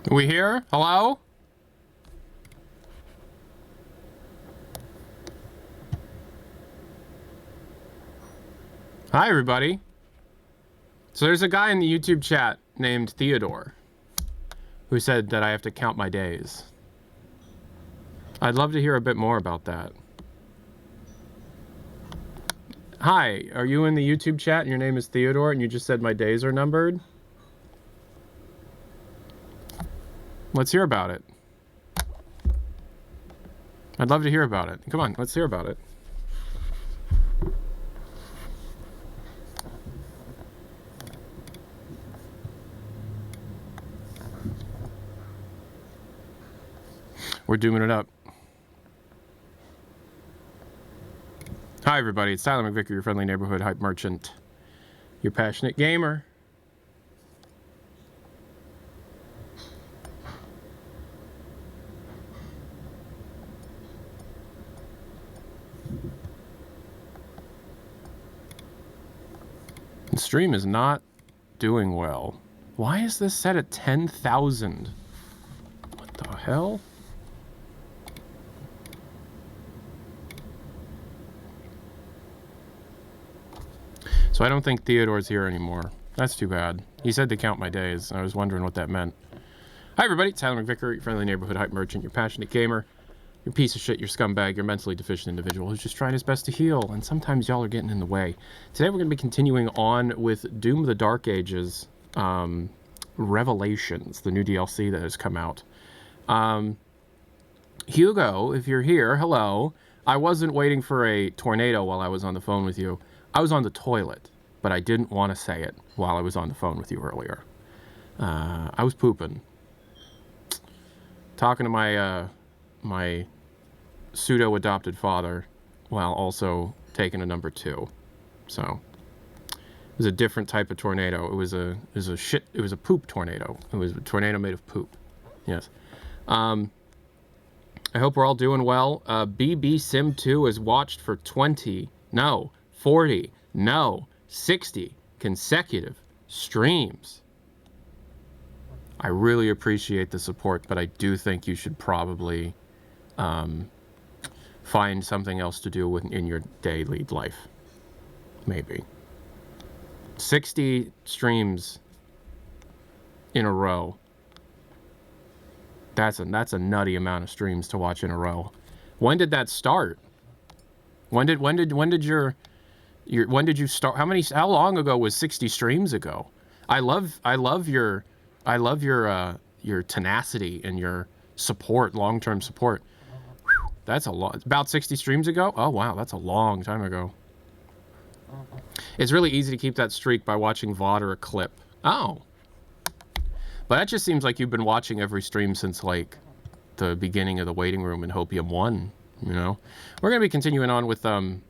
Are we here? Hello? Hi, everybody. So there's a guy in the YouTube chat named Theodore who said that I have to count my days. I'd love to hear a bit more about that. Hi, are you in the YouTube chat and your name is Theodore and you just said my days are numbered? Let's hear about it. I'd love to hear about it. Come on, let's hear about it. We're dooming it up. Hi, everybody. It's Tyler McVicker, your friendly neighborhood hype merchant, your passionate gamer. The stream is not doing well. Why is this set at 10,000? What the hell? So I don't think Theodore's here anymore. That's too bad. He said to count my days. I was wondering what that meant. Hi, everybody. Tyler McVicker, your friendly neighborhood hype merchant, your passionate gamer, your piece of shit, your scumbag, your mentally deficient individual who's just trying his best to heal, and sometimes y'all are getting in the way. Today we're going to be continuing on with Doom of the Dark Ages Revelations, the new DLC that has come out. Hugo, if you're here, hello. I wasn't waiting for a tornado while I was on the phone with you. I was on the toilet, but I didn't want to say it while I was on the phone with you earlier. I was pooping. Talking to my pseudo-adopted father while also taking a number 2. So it was a different type of tornado. It was a poop tornado. It was a tornado made of poop. Yes. I hope we're all doing well. BB Sim 2 is watched for 40, 60 consecutive streams. I really appreciate the support, but I do think you should probably find something else to do in your daily life. Maybe. 60 streams in a row. That's a nutty amount of streams to watch in a row. When did that start? When did you start? How long ago was 60 streams ago? I love your tenacity and your support, long-term support. Whew, that's a lot. About 60 streams ago? Oh wow, that's a long time ago. It's really easy to keep that streak by watching VOD or a clip. Oh. But that just seems like you've been watching every stream since like the beginning of the waiting room in Hopium 1, you know? We're going to be continuing on with Doom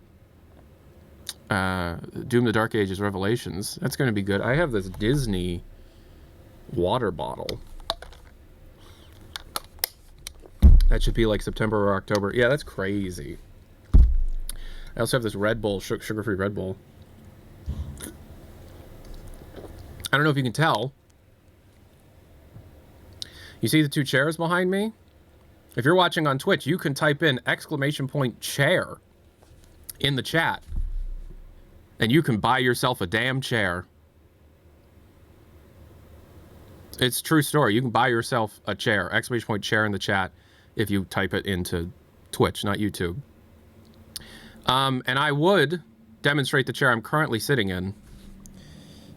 the Dark Ages Revelations. That's going to be good. I have this Disney water bottle. That should be like September or October. Yeah, that's crazy. I also have this Red Bull, sugar-free Red Bull. I don't know if you can tell. You see the 2 chairs behind me? If you're watching on Twitch, you can type in !chair in the chat. And you can buy yourself a damn chair. It's a true story. You can buy yourself a chair, !chair in the chat, if you type it into Twitch, not YouTube. And I would demonstrate the chair I'm currently sitting in.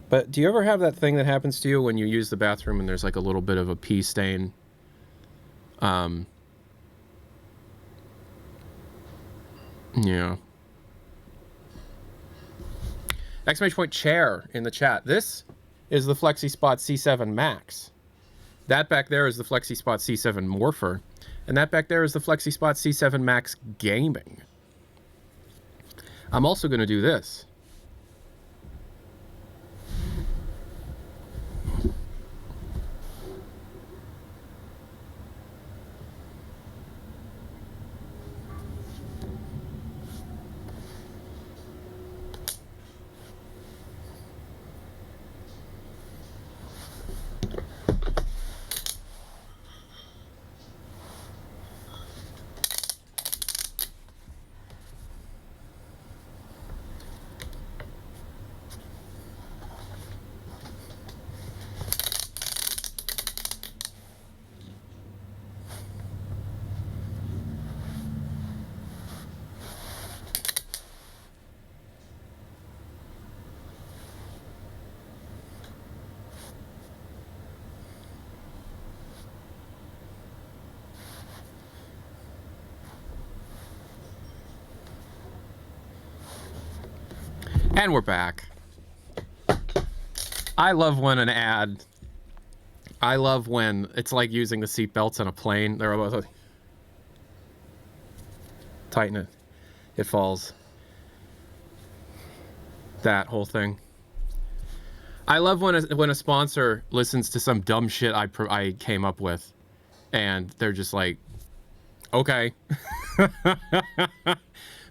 But do you ever have that thing that happens to you when you use the bathroom and there's like a little bit of a pee stain? Yeah. !chair in the chat. This is the FlexiSpot C7 Max. That back there is the FlexiSpot C7 Morpher. And that back there is the FlexiSpot C7 Max Gaming. I'm also going to do this. And we're back. I love when an ad... I love when it's like using the seatbelts on a plane. They're about to tighten it. It falls. That whole thing. I love when a sponsor listens to some dumb shit I came up with, and they're just like, okay.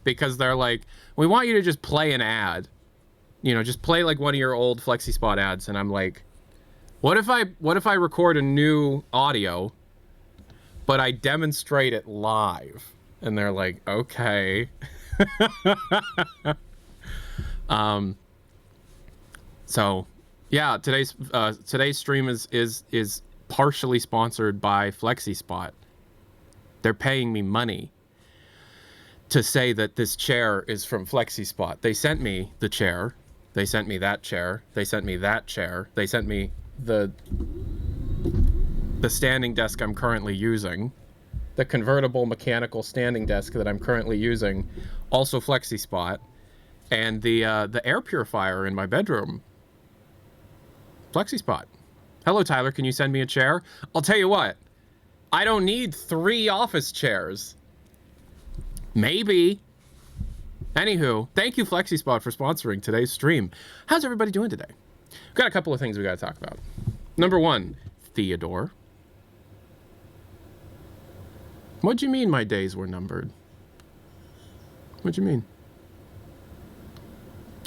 Because they're like, we want you to just play an ad. You know, just play like one of your old FlexiSpot ads. And I'm like, what if I record a new audio, but I demonstrate it live? And they're like, okay. So yeah, today's stream is partially sponsored by FlexiSpot. They're paying me money to say that this chair is from FlexiSpot. They sent me the chair. They sent me that chair. They sent me that chair. They sent me the standing desk I'm currently using. The convertible mechanical standing desk that I'm currently using. Also FlexiSpot. And the air purifier in my bedroom. FlexiSpot. Hello, Tyler. Can you send me a chair? I'll tell you what. I don't need 3 office chairs. Maybe. Anywho, thank you, FlexiSpot, for sponsoring today's stream. How's everybody doing today? We've got a couple of things we got to talk about. Number 1, Theodore. What do you mean my days were numbered? What do you mean?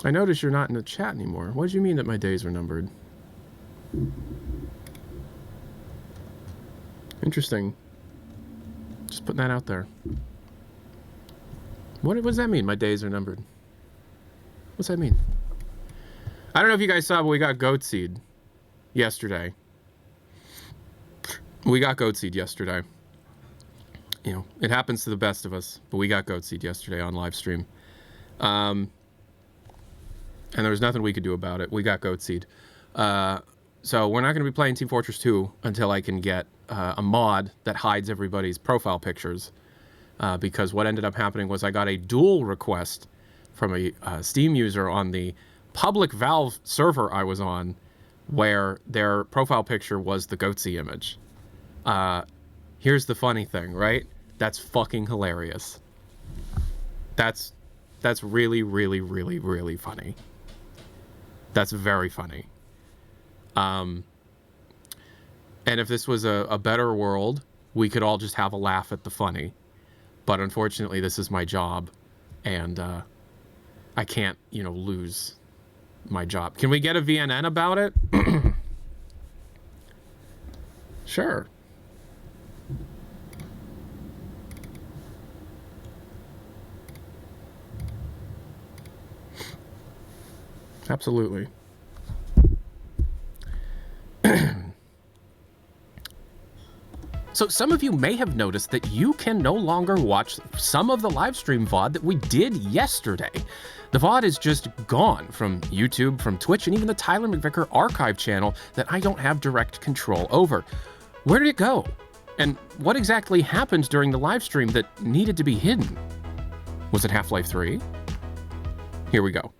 I notice you're not in the chat anymore. What do you mean that my days were numbered? Interesting. Just putting that out there. What does that mean, my days are numbered? What's that mean? I don't know if you guys saw, but we got goat seed yesterday. We got goat seed yesterday. You know, it happens to the best of us, but we got goat seed yesterday on live stream. And there was nothing we could do about it. We got goat seed. So we're not going to be playing Team Fortress 2 until I can get a mod that hides everybody's profile pictures. Because what ended up happening was I got a dual request from a Steam user on the public Valve server I was on, where their profile picture was the Goatsy image. Here's the funny thing, right? That's fucking hilarious. That's really, really, really, really funny. That's very funny. And if this was a better world, we could all just have a laugh at the funny. But unfortunately, this is my job, and I can't, you know, lose my job. Can we get a VNN about it? Sure. Absolutely. So some of you may have noticed that you can no longer watch some of the live stream VOD that we did yesterday. The VOD is just gone from YouTube, from Twitch, and even the Tyler McVicker archive channel that I don't have direct control over. Where did it go? And what exactly happened during the live stream that needed to be hidden? Was it Half-Life 3? Here we go.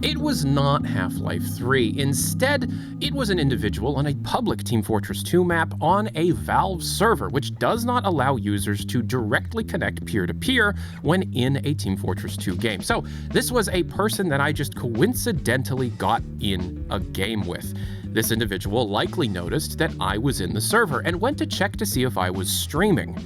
It was not Half-Life 3. Instead, it was an individual on a public Team Fortress 2 map on a Valve server, which does not allow users to directly connect peer-to-peer when in a Team Fortress 2 game. So this was a person that I just coincidentally got in a game with. This individual likely noticed that I was in the server and went to check to see if I was streaming.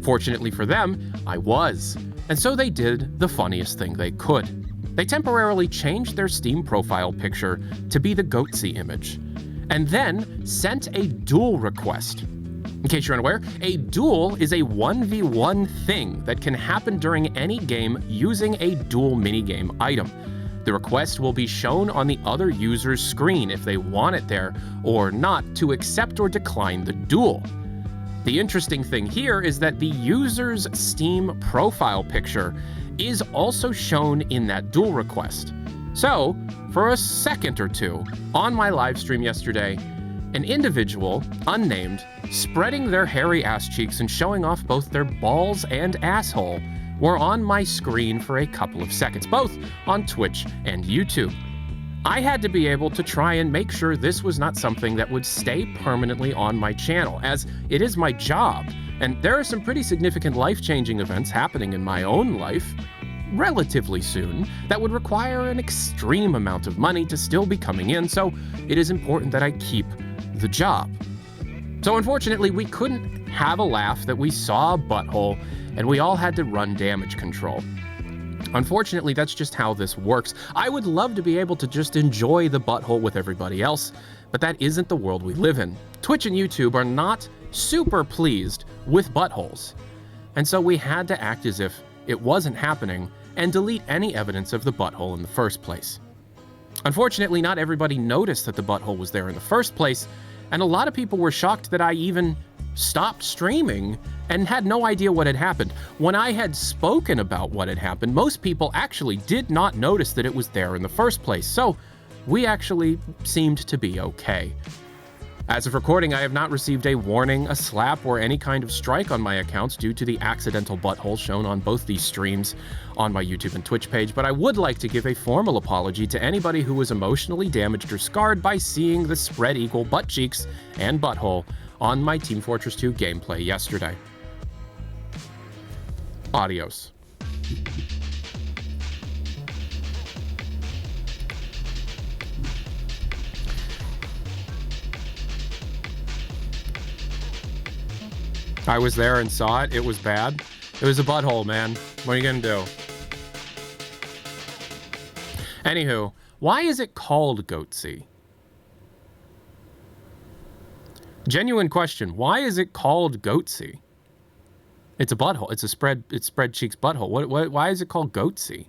Fortunately for them, I was. And so they did the funniest thing they could. They temporarily changed their Steam profile picture to be the Goatsy image, and then sent a duel request. In case you're unaware, a duel is a 1v1 thing that can happen during any game using a duel minigame item. The request will be shown on the other user's screen if they want it there, or not, to accept or decline the duel. The interesting thing here is that the user's Steam profile picture is also shown in that duel request. So, for a second or two, on my live stream yesterday, an individual, unnamed, spreading their hairy ass cheeks and showing off both their balls and asshole, were on my screen for a couple of seconds, both on Twitch and YouTube. I had to be able to try and make sure this was not something that would stay permanently on my channel, as it is my job, and there are some pretty significant life-changing events happening in my own life relatively soon that would require an extreme amount of money to still be coming in, so it is important that I keep the job. So unfortunately, we couldn't have a laugh that we saw a butthole, and we all had to run damage control. Unfortunately, that's just how this works. I would love to be able to just enjoy the butthole with everybody else, but that isn't the world we live in. Twitch and YouTube are not super pleased with buttholes, and so we had to act as if it wasn't happening and delete any evidence of the butthole in the first place. Unfortunately, not everybody noticed that the butthole was there in the first place, and a lot of people were shocked that I even stopped streaming and had no idea what had happened. When I had spoken about what had happened, most people actually did not notice that it was there in the first place, so we actually seemed to be okay. As of recording, I have not received a warning, a slap, or any kind of strike on my accounts due to the accidental butthole shown on both these streams on my YouTube and Twitch page, but I would like to give a formal apology to anybody who was emotionally damaged or scarred by seeing the spread eagle butt cheeks and butthole on my Team Fortress 2 gameplay yesterday. Adios. I was there and saw it. It was bad. It was a butthole, man. What are you gonna do? Anywho, why is it called Goatsy? Genuine question. Why is it called Goatsy? It's a butthole. It's spread cheeks butthole. Why is it called Goatsy?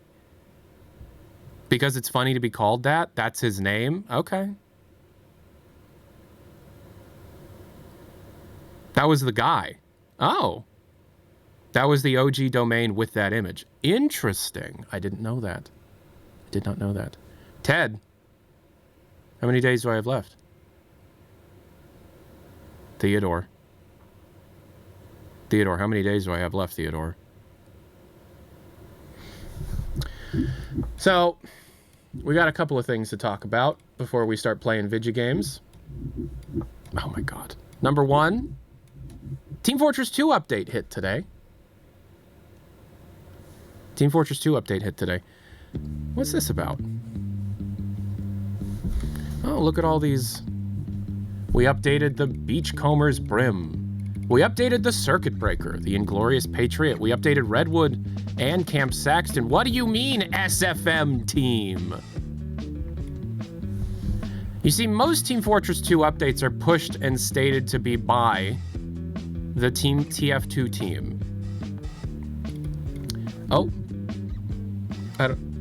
Because it's funny to be called that? That's his name? Okay. That was the guy. Oh. That was the OG domain with that image. Interesting. I didn't know that. I did not know that. Ted. How many days do I have left? Theodore. Theodore, how many days do I have left, Theodore? So, we got a couple of things to talk about before we start playing video games. Oh my god. Number one, Team Fortress 2 update hit today. Team Fortress 2 update hit today. What's this about? Oh, look at all these. We updated the Beachcomber's Brim. We updated the Circuit Breaker, the Inglorious Patriot. We updated Redwood and Camp Saxton. What do you mean, SFM team? You see, most Team Fortress 2 updates are pushed and stated to be by the Team TF2 team. Oh. I don't...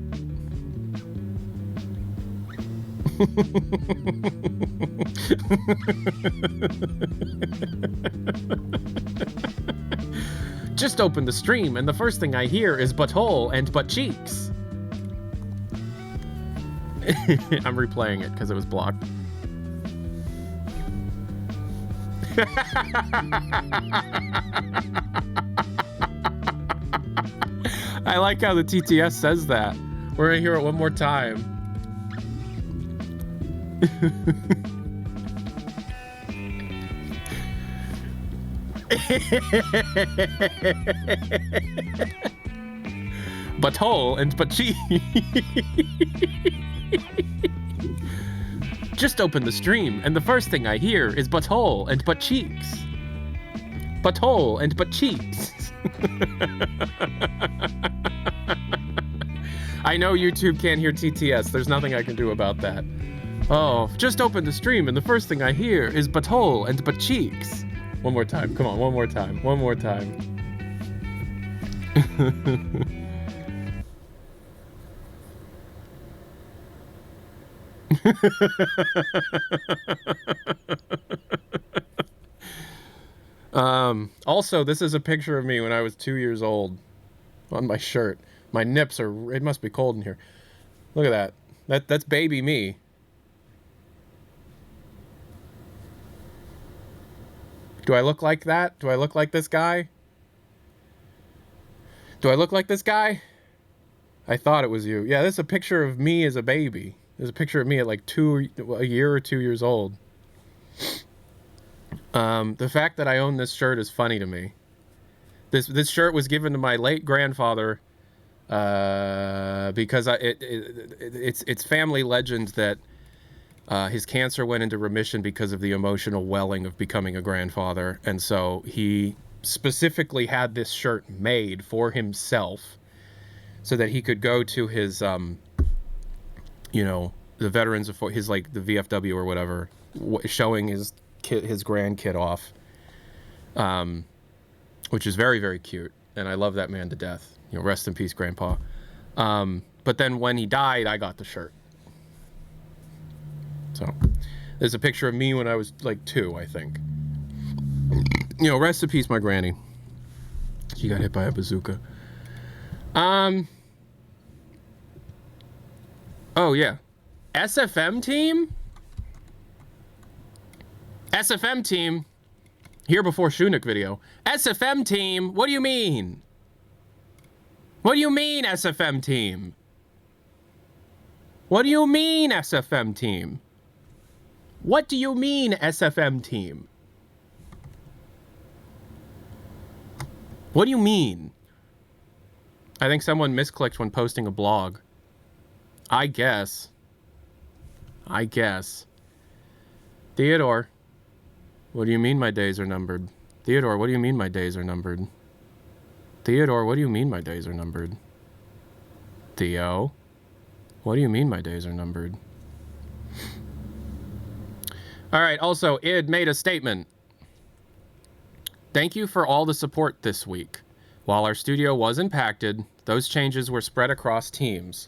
Just opened the stream, and the first thing I hear is butthole and butt cheeks. I'm replaying it because it was blocked. I like how the TTS says that. We're gonna hear it one more time. Butthole and butt-cheek. Just opened the stream, and the first thing I hear is butthole and butt cheeks. Butthole and butt cheeks. I know YouTube can't hear TTS. There's nothing I can do about that. Oh, just opened the stream, and the first thing I hear is butthole and butt cheeks. One more time. Come on, one more time. One more time. Also, this is a picture of me when I was 2 years old on my shirt. My nips are, it must be cold in here. Look at that. That's baby me. Do I look like that? Do I look like this guy? Do I look like this guy? I thought it was you. Yeah, this is a picture of me as a baby. There's a picture of me at like a year or 2 years old. The fact that I own this shirt is funny to me. This shirt was given to my late grandfather because it's family legend that his cancer went into remission because of the emotional welling of becoming a grandfather, and so he specifically had this shirt made for himself so that he could go to his you know, the veterans of his, like, the VFW or whatever, showing his grandkid off, which is very, very cute, and I love that man to death. You know, rest in peace, Grandpa. But then when he died, I got the shirt. So there's a picture of me when I was like 2, I think. You know, rest in peace, my granny. She got hit by a bazooka. Oh yeah, SFM team. SFM team. Here before Shunik video. SFM team. What do you mean? What do you mean, SFM team? What do you mean, SFM team? What do you mean, SFM team? What do you mean? I think someone misclicked when posting a blog. I guess. Theodore, what do you mean my days are numbered? Theodore, what do you mean my days are numbered? Theodore, what do you mean my days are numbered? Theo, what do you mean my days are numbered? All right, also, id made a statement. Thank you for all the support this week. While our studio was impacted, those changes were spread across teams.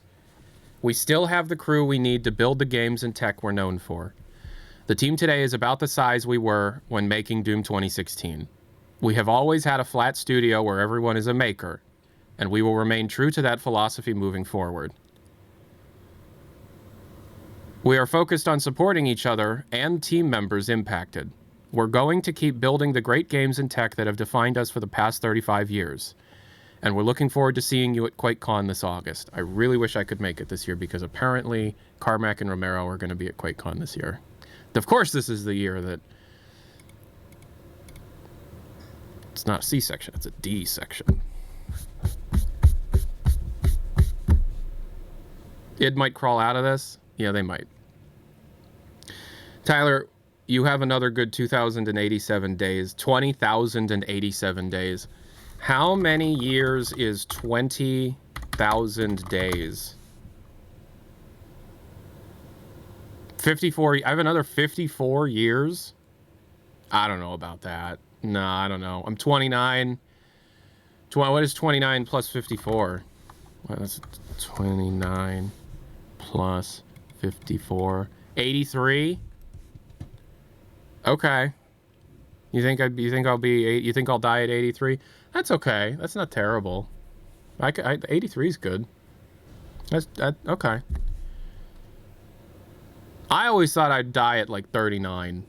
We still have the crew we need to build the games and tech we're known for. The team today is about the size we were when making Doom 2016. We have always had a flat studio where everyone is a maker, and we will remain true to that philosophy moving forward. We are focused on supporting each other and team members impacted. We're going to keep building the great games and tech that have defined us for the past 35 years. And we're looking forward to seeing you at QuakeCon this August. I really wish I could make it this year because apparently Carmack and Romero are going to be at QuakeCon this year. Of course, this is the year that... It's not a C section, it's a D section. It might crawl out of this. Yeah, they might. Tyler, you have another good 2,087 days. 20,087 days. How many years is 20,000 days? 54. I have another 54 years? I don't know about that. No, I don't know. I'm 29. What is 29 plus 54? Well, that's 29 plus 54. 83? Okay. You think I'll die at 83? That's okay. That's not terrible. 83 is good. That's okay. I always thought I'd die at like 39.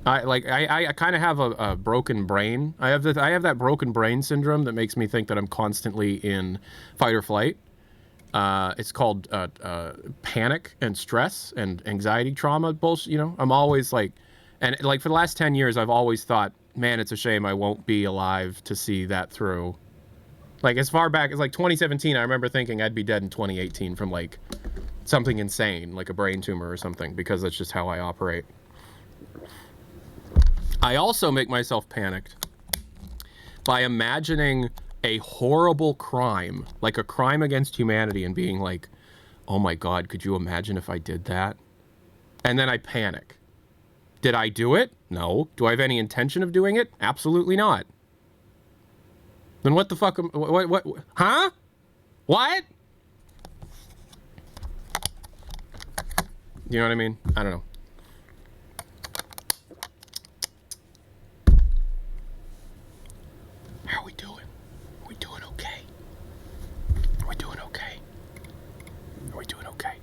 I kind of have a broken brain. I have that broken brain syndrome that makes me think that I'm constantly in fight or flight. It's called panic and stress and anxiety trauma bullshit. You know, I'm always like, and like for the last 10 years, I've always thought, man, it's a shame I won't be alive to see that through. Like as far back as like 2017, I remember thinking I'd be dead in 2018 from like something insane, like a brain tumor or something, because that's just how I operate. I also make myself panicked by imagining a horrible crime, like a crime against humanity, and being like, oh my God, could you imagine if I did that? And then I panic. Did I do it? No. Do I have any intention of doing it? Absolutely not. Then what the fuck? What? Huh? What? You know what I mean? I don't know. How are we doing? Are we doing okay? Are we doing okay? Are we doing okay?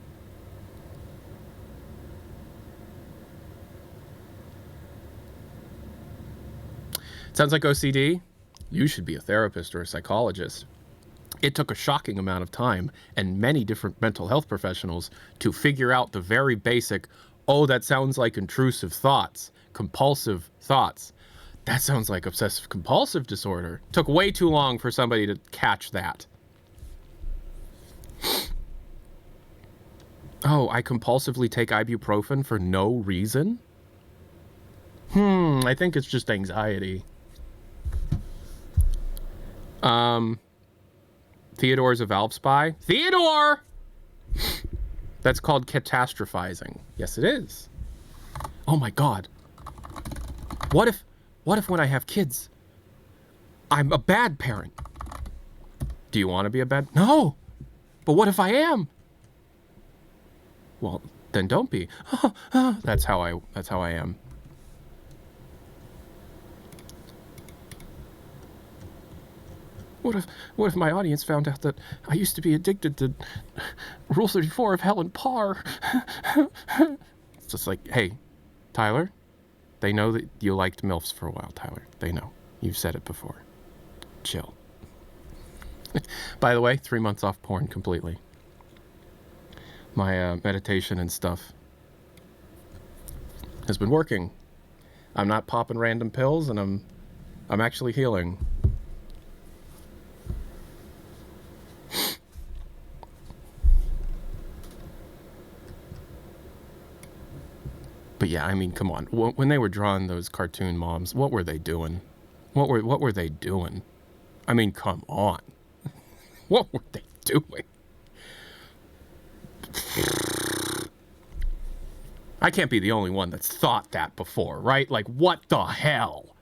Sounds like OCD. You should be a therapist or a psychologist. It took a shocking amount of time and many different mental health professionals to figure out the very basic, oh, that sounds like intrusive thoughts, compulsive thoughts. That sounds like obsessive compulsive disorder. Took way too long for somebody to catch that. Oh, I compulsively take ibuprofen for no reason? I think it's just anxiety. Theodore's a valve spy. Theodore! That's called catastrophizing. Yes, it is. Oh my God. What if when I have kids, I'm a bad parent? Do you want to be a bad? No. But what if I am? Well, then don't be. That's how I am. What if my audience found out that I used to be addicted to Rule 34 of Helen Parr? It's just like, hey, Tyler, they know that you liked MILFs for a while, Tyler. They know. You've said it before. Chill. By the way, 3 months off porn completely. My meditation and stuff has been working. I'm not popping random pills, and I'm actually healing. But yeah, I mean, come on. When they were drawing those cartoon moms, what were they doing? What were they doing? I mean, come on. What were they doing? I can't be the only one that's thought that before, right? Like, what the hell?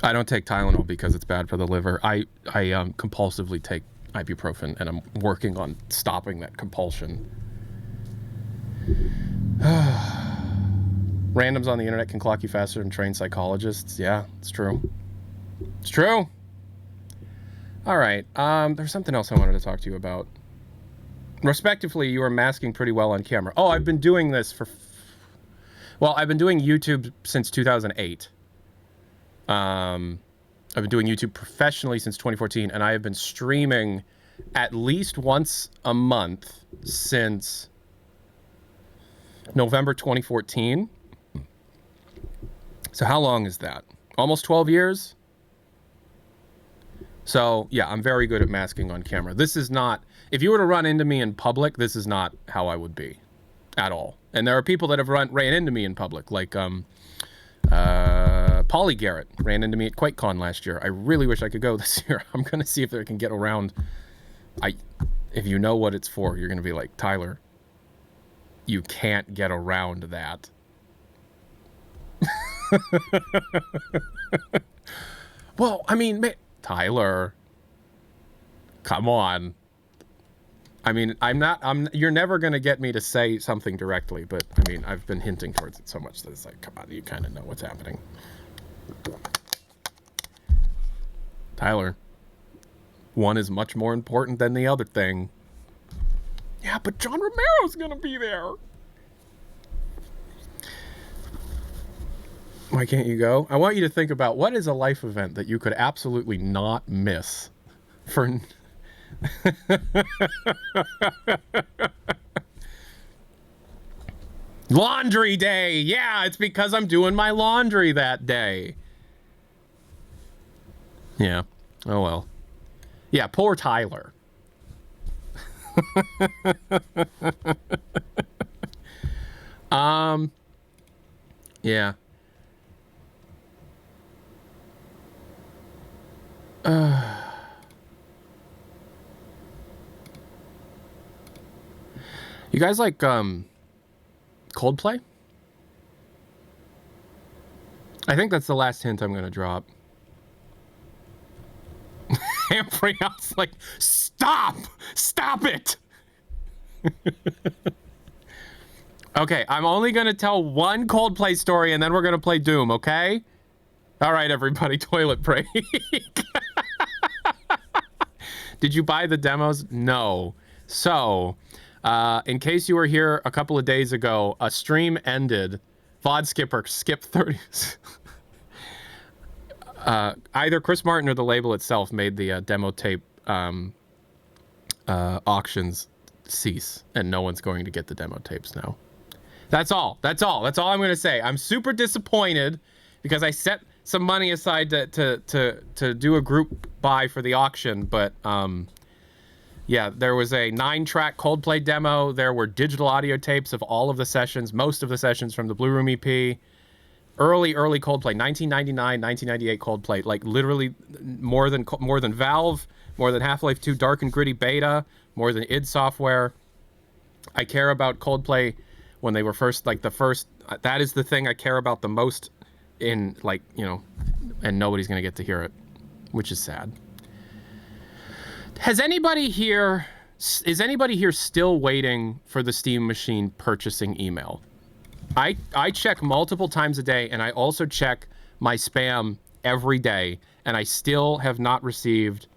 I don't take Tylenol because it's bad for the liver. I compulsively take ibuprofen, and I'm working on stopping that compulsion. Randoms on the internet can clock you faster than trained psychologists. Yeah, it's true. It's true. All right. There's something else I wanted to talk to you about. Respectively, you are masking pretty well on camera. Oh, I've been doing this for... Well, I've been doing YouTube since 2008. I've been doing YouTube professionally since 2014, and I have been streaming at least once a month since November 2014. So how long is that? Almost 12 years? So, yeah, I'm very good at masking on camera. This is not... If you were to run into me in public, this is not how I would be. At all. And there are people that have ran into me in public, like... Polly Garrett ran into me at QuakeCon last year. I really wish I could go this year. I'm going to see if I can get around. If you know what it's for, you're going to be like, Tyler, you can't get around that. Well, I mean, Tyler, come on. I mean, you're never going to get me to say something directly, but I mean, I've been hinting towards it so much that it's like, come on, you kind of know what's happening. Tyler, one is much more important than the other thing. Yeah, but John Romero's going to be there. Why can't you go? I want you to think about what is a life event that you could absolutely not miss for... Laundry day. Yeah, it's because I'm doing my laundry that day. Yeah. Oh well. Yeah, poor Tyler. Yeah. You guys like Coldplay? I think that's the last hint I'm gonna drop. Ambriel's like, stop! Stop it! Okay, I'm only gonna tell one Coldplay story and then we're gonna play Doom, okay? Alright, everybody, toilet break. Did you buy the demos? No. So, in case you were here a couple of days ago, a stream ended VOD skipper, skip 30. Either Chris Martin or the label itself made the demo tape auctions cease, and no one's going to get the demo tapes now. That's all. That's all I'm going to say. I'm super disappointed because I set some money aside to do a group buy for the auction, but yeah, there was a 9-track Coldplay demo. There were digital audio tapes of all of the sessions, most of the sessions from the Blue Room EP. Early Coldplay, 1999, 1998 Coldplay, like literally more than Valve, more than Half-Life 2 Dark and Gritty Beta, more than id Software. I care about Coldplay when they were first, like the first, that is the thing I care about the most in, like, you know, and nobody's going to get to hear it, which is sad. Is anybody here still waiting for the Steam Machine purchasing email? I check multiple times a day, and I also check my spam every day, and I still have not received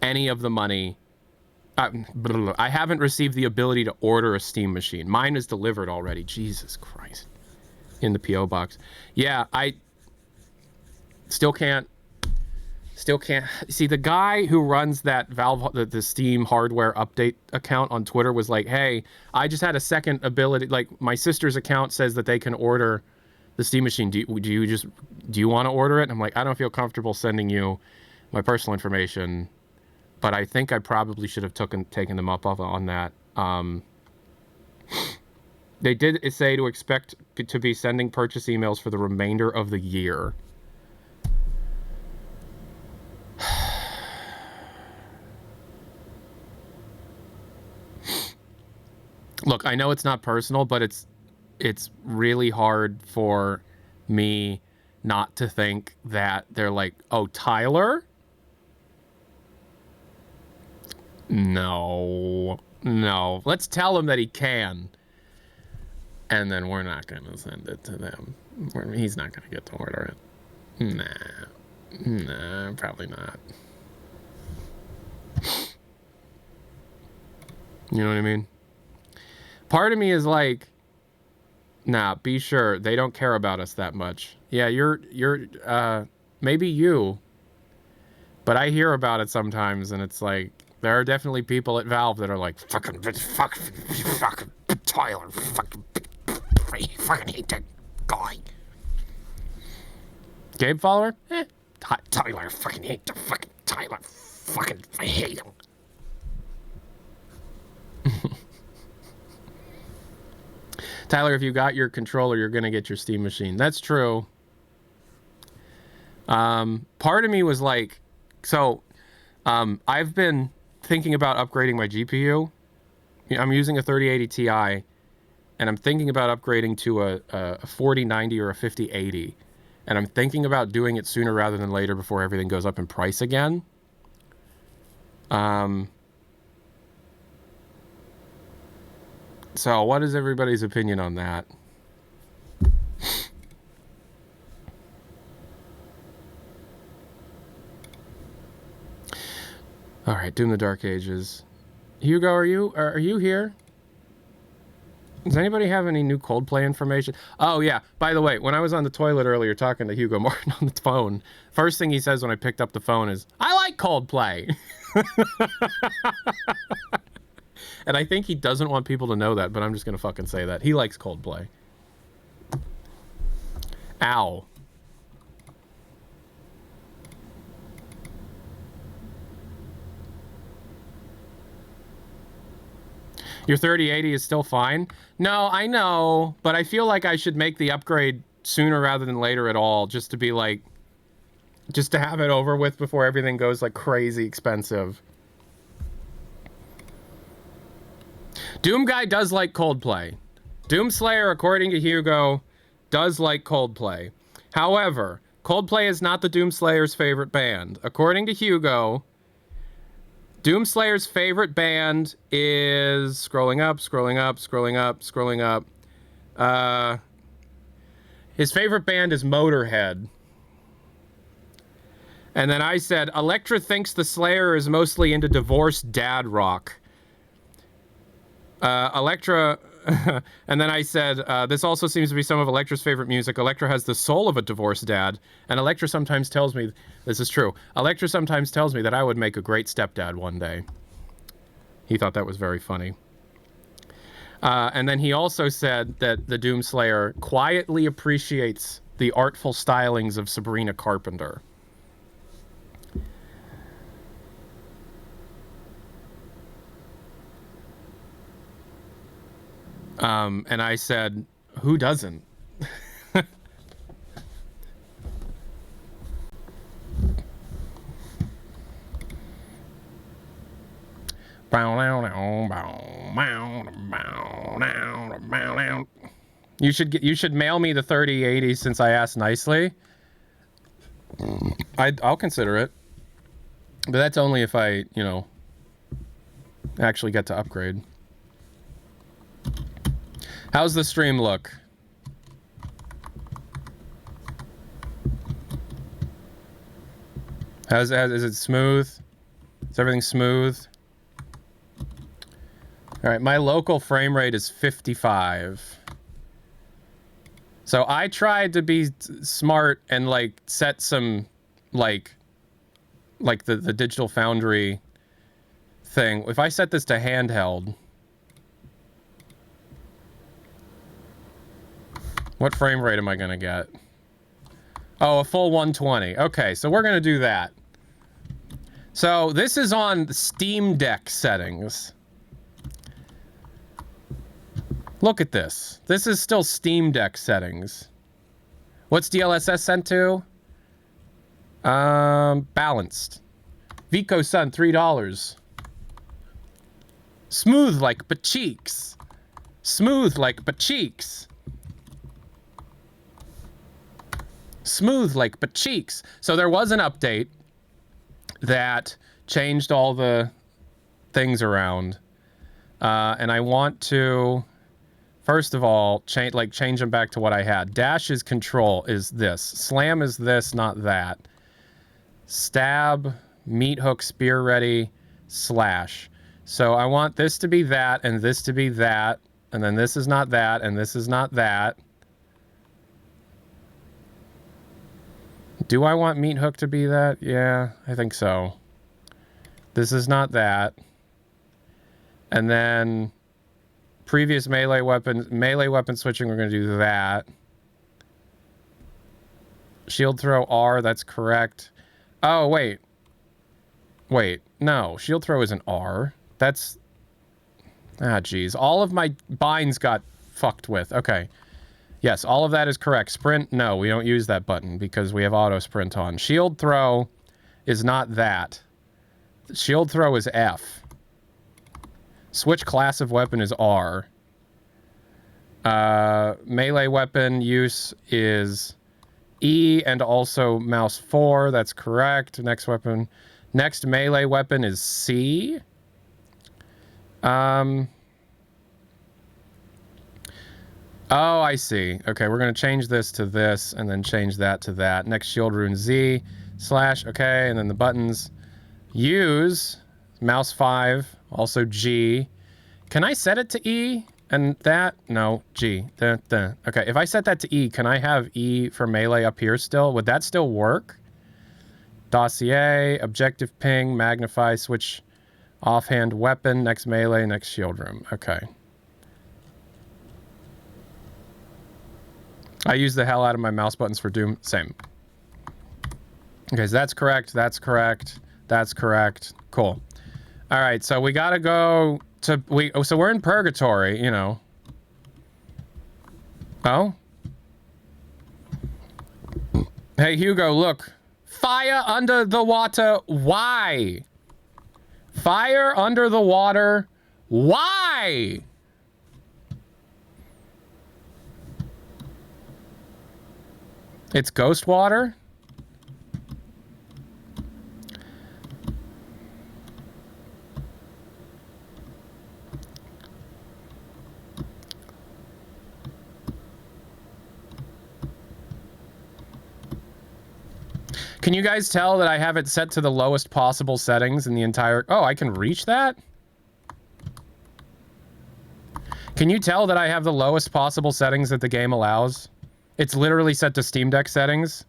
any of the money. I haven't received the ability to order a Steam Machine. Mine is delivered already. Jesus Christ. In the P.O. box. Yeah, I still can't. See, the guy who runs that Valve, the Steam hardware update account on Twitter was like, hey, I just had a second ability. Like, my sister's account says that they can order the Steam Machine. Do you want to order it? And I'm like, I don't feel comfortable sending you my personal information, but I think I probably should have taken them up on that. They did say to expect to be sending purchase emails for the remainder of the year. Look, I know it's not personal, but it's really hard for me not to think that they're like, oh, Tyler? No. Let's tell him that he can. And then we're not going to send it to them. He's not going to get to order it. Nah, probably not. You know what I mean? Part of me is like, nah, be sure they don't care about us that much. Yeah, you're maybe you, but I hear about it sometimes, and it's like, there are definitely people at Valve that are like, fucking Tyler, I fucking hate that guy. Gabe follower? Tyler, I fucking hate the fucking Tyler. Fucking, I hate him. Tyler, if you got your controller, you're going to get your Steam Machine. That's true. Part of me was like, so I've been thinking about upgrading my GPU. I'm using a 3080 Ti, and I'm thinking about upgrading to a 4090 or a 5080. And I'm thinking about doing it sooner rather than later before everything goes up in price again. So what is everybody's opinion on that? All right, Doom the Dark Ages. Hugo, are you here? Does anybody have any new Coldplay information? Oh, yeah. By the way, when I was on the toilet earlier talking to Hugo Martin on the phone, first thing he says when I picked up the phone is, I like Coldplay. And I think he doesn't want people to know that, but I'm just going to fucking say that. He likes Coldplay. Ow. Your 3080 is still fine? No, I know, but I feel like I should make the upgrade sooner rather than later at all, just to be like, just to have it over with before everything goes like crazy expensive. Doom Guy does like Coldplay. Doomslayer, according to Hugo, does like Coldplay. However, Coldplay is not the Doomslayer's favorite band. According to Hugo, Doomslayer's favorite band is scrolling up. His favorite band is Motorhead. And then I said, Electra thinks the Slayer is mostly into divorced dad rock. Electra And then I said, this also seems to be some of Electra's favorite music. Electra has the soul of a divorced dad. And Electra sometimes tells me, this is true, Electra sometimes tells me that I would make a great stepdad one day. He thought that was very funny. And then he also said that the Doomslayer quietly appreciates the artful stylings of Sabrina Carpenter. And I said, who doesn't? You should mail me the 3080 since I asked nicely. I'll consider it. But that's only if I, you know, actually get to upgrade. How's the stream look? Is it smooth? Is everything smooth? All right, my local frame rate is 55. So I tried to be smart and like set some like the Digital Foundry thing. If I set this to handheld, what frame rate am I gonna get? Oh, a full 120. Okay, so we're gonna do that. So this is on the Steam Deck settings. Look at this. This is still Steam Deck settings. What's DLSS sent to? Balanced. Vico Sun, $3. Smooth like Pacheeks. Smooth like Pacheeks. Smooth like Pacheeks. So there was an update that changed all the things around. And I want to... First of all, change them back to what I had. Dash is control, is this. Slam is this, not that. Stab, meat hook, spear ready, slash. So I want this to be that, and this to be that, and then this is not that, and this is not that. Do I want meat hook to be that? Yeah, I think so. This is not that. And then... Previous melee weapon switching, we're going to do that. Shield throw R, that's correct. Oh, wait. Wait, no. Shield throw is an R. That's... Ah, geez. All of my binds got fucked with. Okay. Yes, all of that is correct. Sprint, no, we don't use that button because we have auto sprint on. Shield throw is not that. Shield throw is F. Switch class of weapon is R. Melee weapon use is E and also mouse 4. That's correct. Next weapon. Next melee weapon is C. Oh, I see. Okay, we're going to change this to this and then change that to that. Next shield rune Z. Slash. Okay, and then the buttons. Use. Mouse 5. Also G. Can I set it to E? And that? No, G. Okay, if I set that to E, can I have E for melee up here still? Would that still work? Dossier, objective ping, magnify, switch offhand weapon, next melee, next shield room. Okay. I use the hell out of my mouse buttons for Doom. Same. Okay, so that's correct, that's correct, that's correct. Cool. All right, so we gotta go to so we're in purgatory, you know. Oh. Hey Hugo, look. Fire under the water. Why? Fire under the water. Why? It's ghost water? Can you guys tell that I have it set to the lowest possible settings in the entire... Oh, I can reach that? Can you tell that I have the lowest possible settings that the game allows? It's literally set to Steam Deck settings.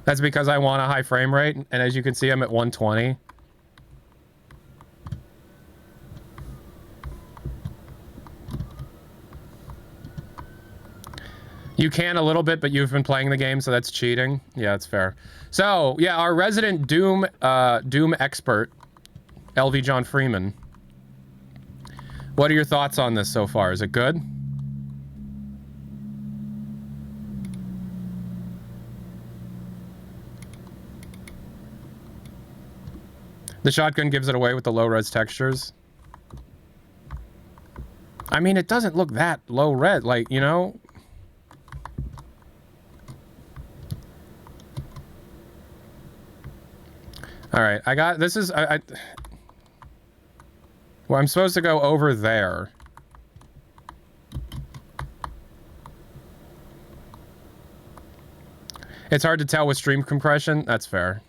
That's because I want a high frame rate, and as you can see, I'm at 120. You can a little bit, but you've been playing the game, so that's cheating. Yeah, that's fair. So, yeah, our resident Doom expert, LV John Freeman. What are your thoughts on this so far? Is it good? The shotgun gives it away with the low-res textures. I mean, it doesn't look that low-res, like, you know? All right, I got, this is, well, I'm supposed to go over there. It's hard to tell with stream compression. That's fair.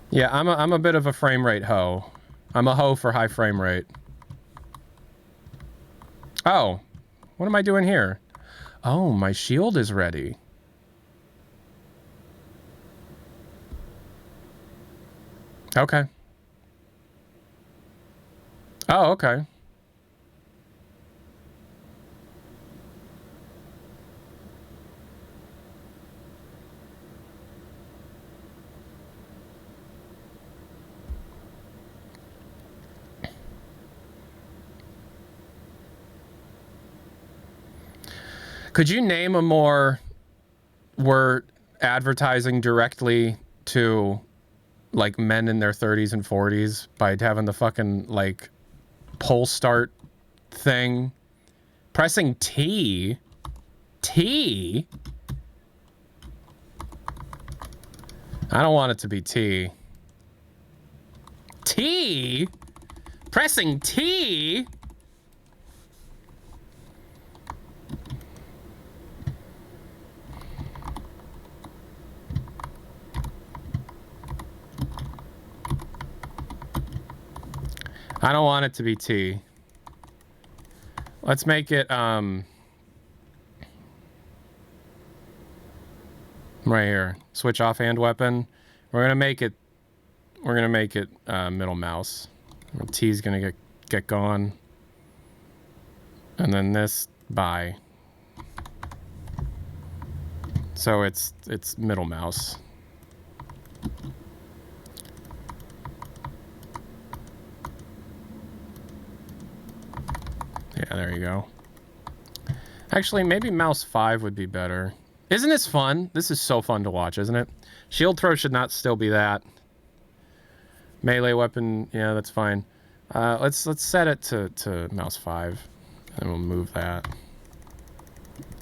Yeah, I'm a bit of a frame rate hoe. I'm a hoe for high frame rate. Oh, what am I doing here? Oh, my shield is ready. Okay. Oh, okay. Could you name a more word advertising directly to like men in their 30s and 40s by having the fucking like pull start thing? Pressing T? T? I don't want it to be T. T? Pressing T? I don't want it to be T. Let's make it, right here. Switch offhand weapon. We're gonna make it middle mouse. T's gonna get gone. And then this by. So it's middle mouse. Yeah, there you go. Actually, maybe mouse 5 would be better. Isn't this fun? This is so fun to watch, isn't it? Shield throw should not still be that. Melee weapon, yeah, that's fine. Let's set it to mouse 5, and we'll move that.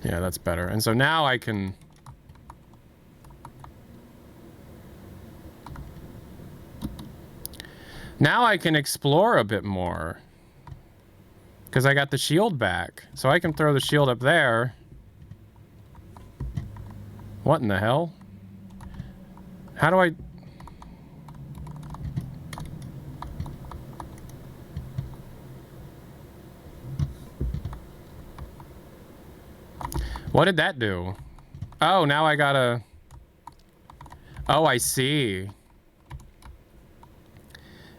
Yeah, that's better. And so now I can. Now I can explore a bit more. Because I got the shield back. So I can throw the shield up there. What in the hell? How do I... What did that do? Oh, now I gotta... Oh, I see.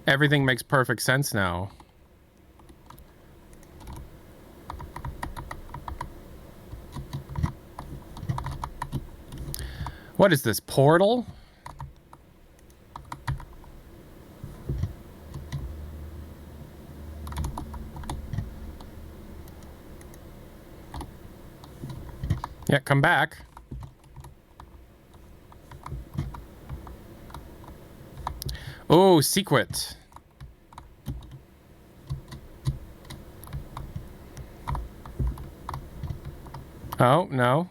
Everything makes perfect sense now. What is this, Portal? Yeah, come back. Oh, secret. Oh, no.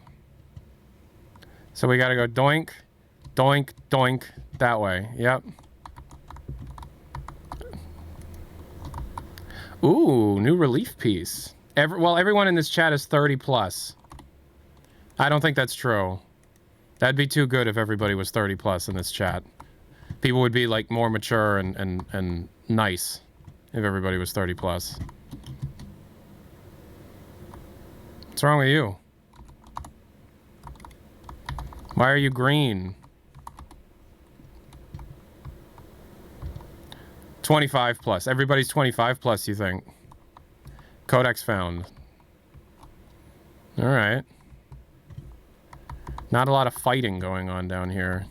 So we gotta go doink, doink, doink, that way. Yep. Ooh, new relief piece. Well, everyone in this chat is 30 plus. I don't think that's true. That'd be too good if everybody was 30 plus in this chat. People would be like more mature and nice. if everybody was 30 plus. What's wrong with you? Why are you green? 25 plus. Everybody's 25 plus, you think? Codex found. Alright. Not a lot of fighting going on down here.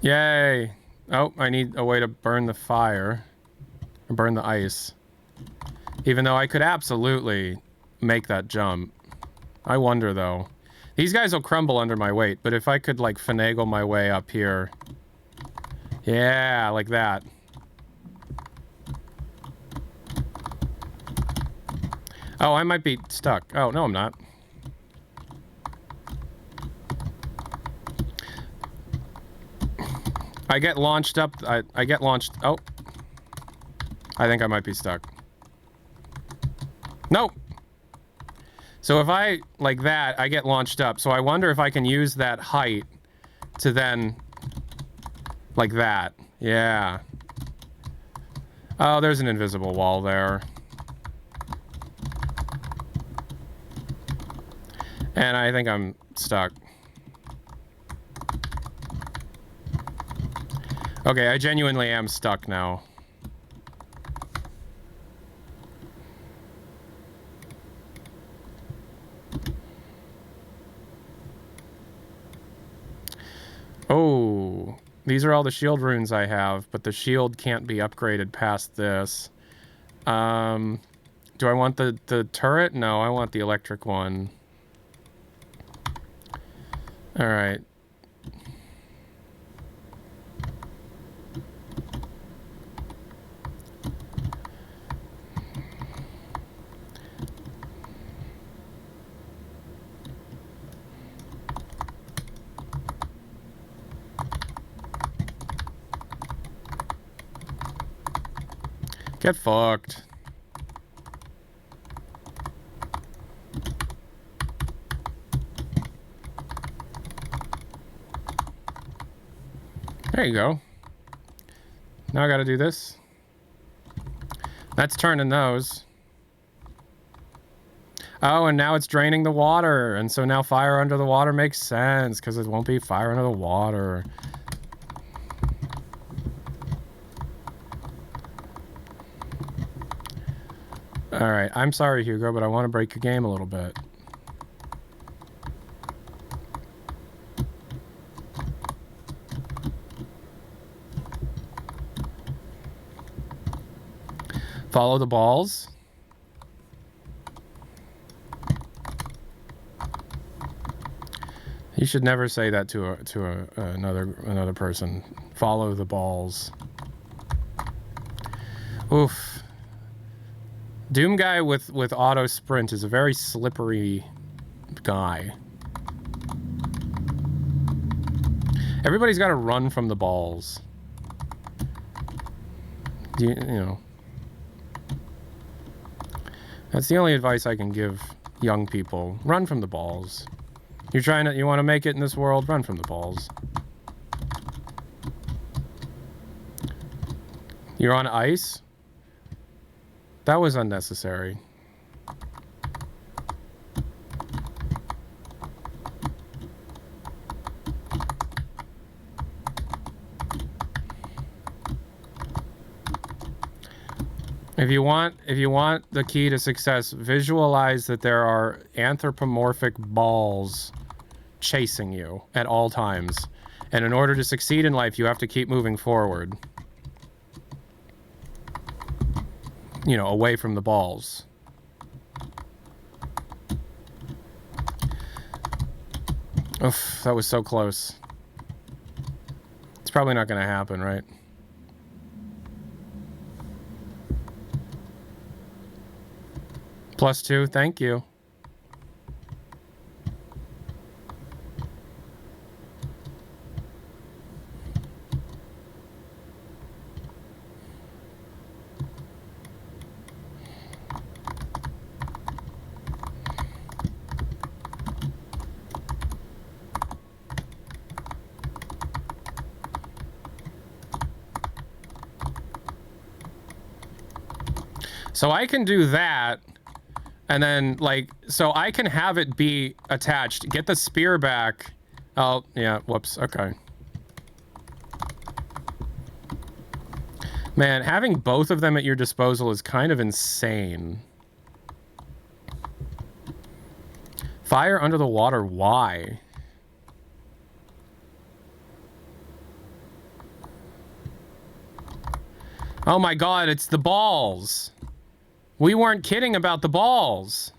Yay! Oh, I need a way to burn the fire. Or burn the ice. Even though I could absolutely make that jump. I wonder, though. These guys will crumble under my weight, but if I could, like, finagle my way up here... Yeah, like that. Oh, I might be stuck. Oh, no, I'm not. I get launched up. I get launched. Oh. I think I might be stuck. Nope. So if I, like that, I get launched up. So I wonder if I can use that height to then, like that. Yeah. Oh, there's an invisible wall there. And I think I'm stuck. Okay, I genuinely am stuck now. Oh, these are all the shield runes I have, but the shield can't be upgraded past this. Do I want the turret? No, I want the electric one. All right. Get fucked. There you go. Now I gotta do this. That's turning those. Oh, and now it's draining the water. And so now fire under the water makes sense, because it won't be fire under the water. Alright, I'm sorry, Hugo, but I want to break your game a little bit. Follow the balls. You should never say that to another person. Follow the balls. Oof. Doom guy with auto sprint is a very slippery guy. Everybody's got to run from the balls. You know. That's the only advice I can give young people. Run from the balls. You want to make it in this world? Run from the balls. You're on ice? That was unnecessary. If you want the key to success, visualize that there are anthropomorphic balls chasing you at all times. And in order to succeed in life, you have to keep moving forward. You know, away from the balls. Oof, that was so close. It's probably not going to happen, right? +2, thank you. So I can do that, and then, like, so I can have it be attached. Get the spear back. Oh, yeah, whoops, okay. Man, having both of them at your disposal is kind of insane. Fire under the water, why? Oh my god, it's the balls. We weren't kidding about the balls.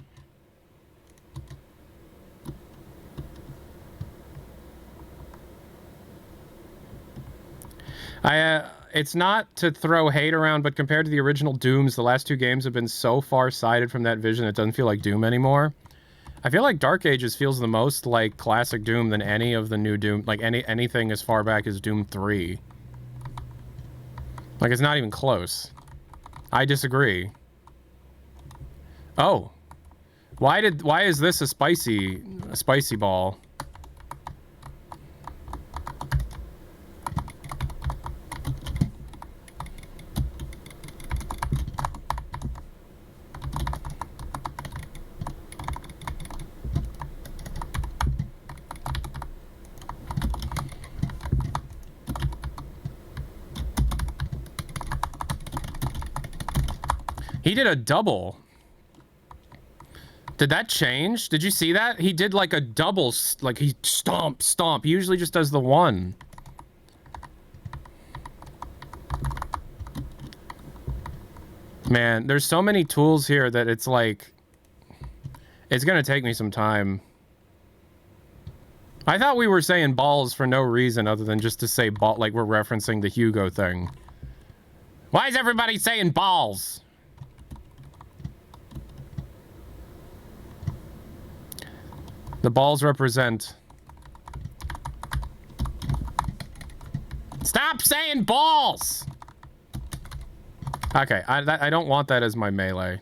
It's not to throw hate around, but compared to the original Dooms, the last two games have been so far-sighted from that vision, it doesn't feel like Doom anymore. I feel like Dark Ages feels the most like classic Doom than any of the new Doom, like anything as far back as Doom 3. Like, it's not even close. I disagree. Oh. Why is this a spicy ball? He did a double. Did that change? Did you see that? He did like a double, like he stomp. He usually just does the one. Man, there's so many tools here that it's like, it's gonna take me some time. I thought we were saying balls for no reason other than just to say ball, like we're referencing the Hugo thing. Why is everybody saying balls? The balls represent... Stop saying balls! Okay, I don't want that as my melee.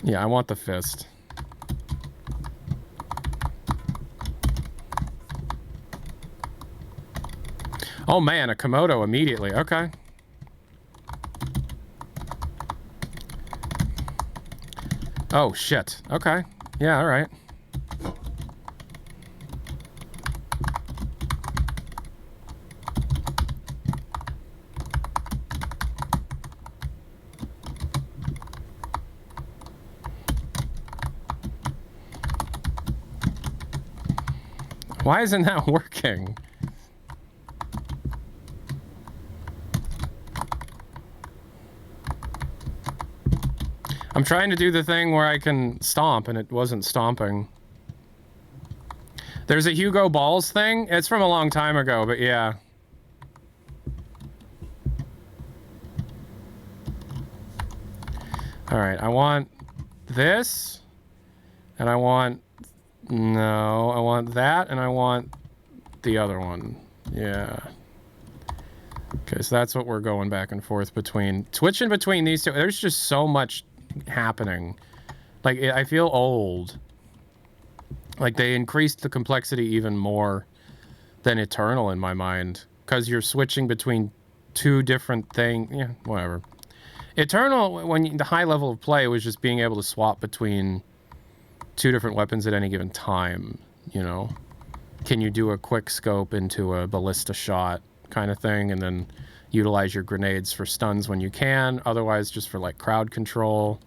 Yeah, I want the fist. Oh man, a Komodo immediately. Okay. Oh shit. Okay. Yeah, all right. Why isn't that working? I'm trying to do the thing where I can stomp, and it wasn't stomping. There's a Hugo Balls thing. It's from a long time ago, but yeah. Alright, I want this. And I want... No, I want that, and I want the other one. Yeah. Okay, so that's what we're going back and forth between. Switching between these two. There's just so much happening. Like, I feel old. Like, they increased the complexity even more than Eternal in my mind. Because you're switching between two different things. Yeah, whatever. Eternal, the high level of play was just being able to swap between two different weapons at any given time, you know? Can you do a quick scope into a ballista shot kind of thing, and then utilize your grenades for stuns when you can, otherwise just for, like, crowd control.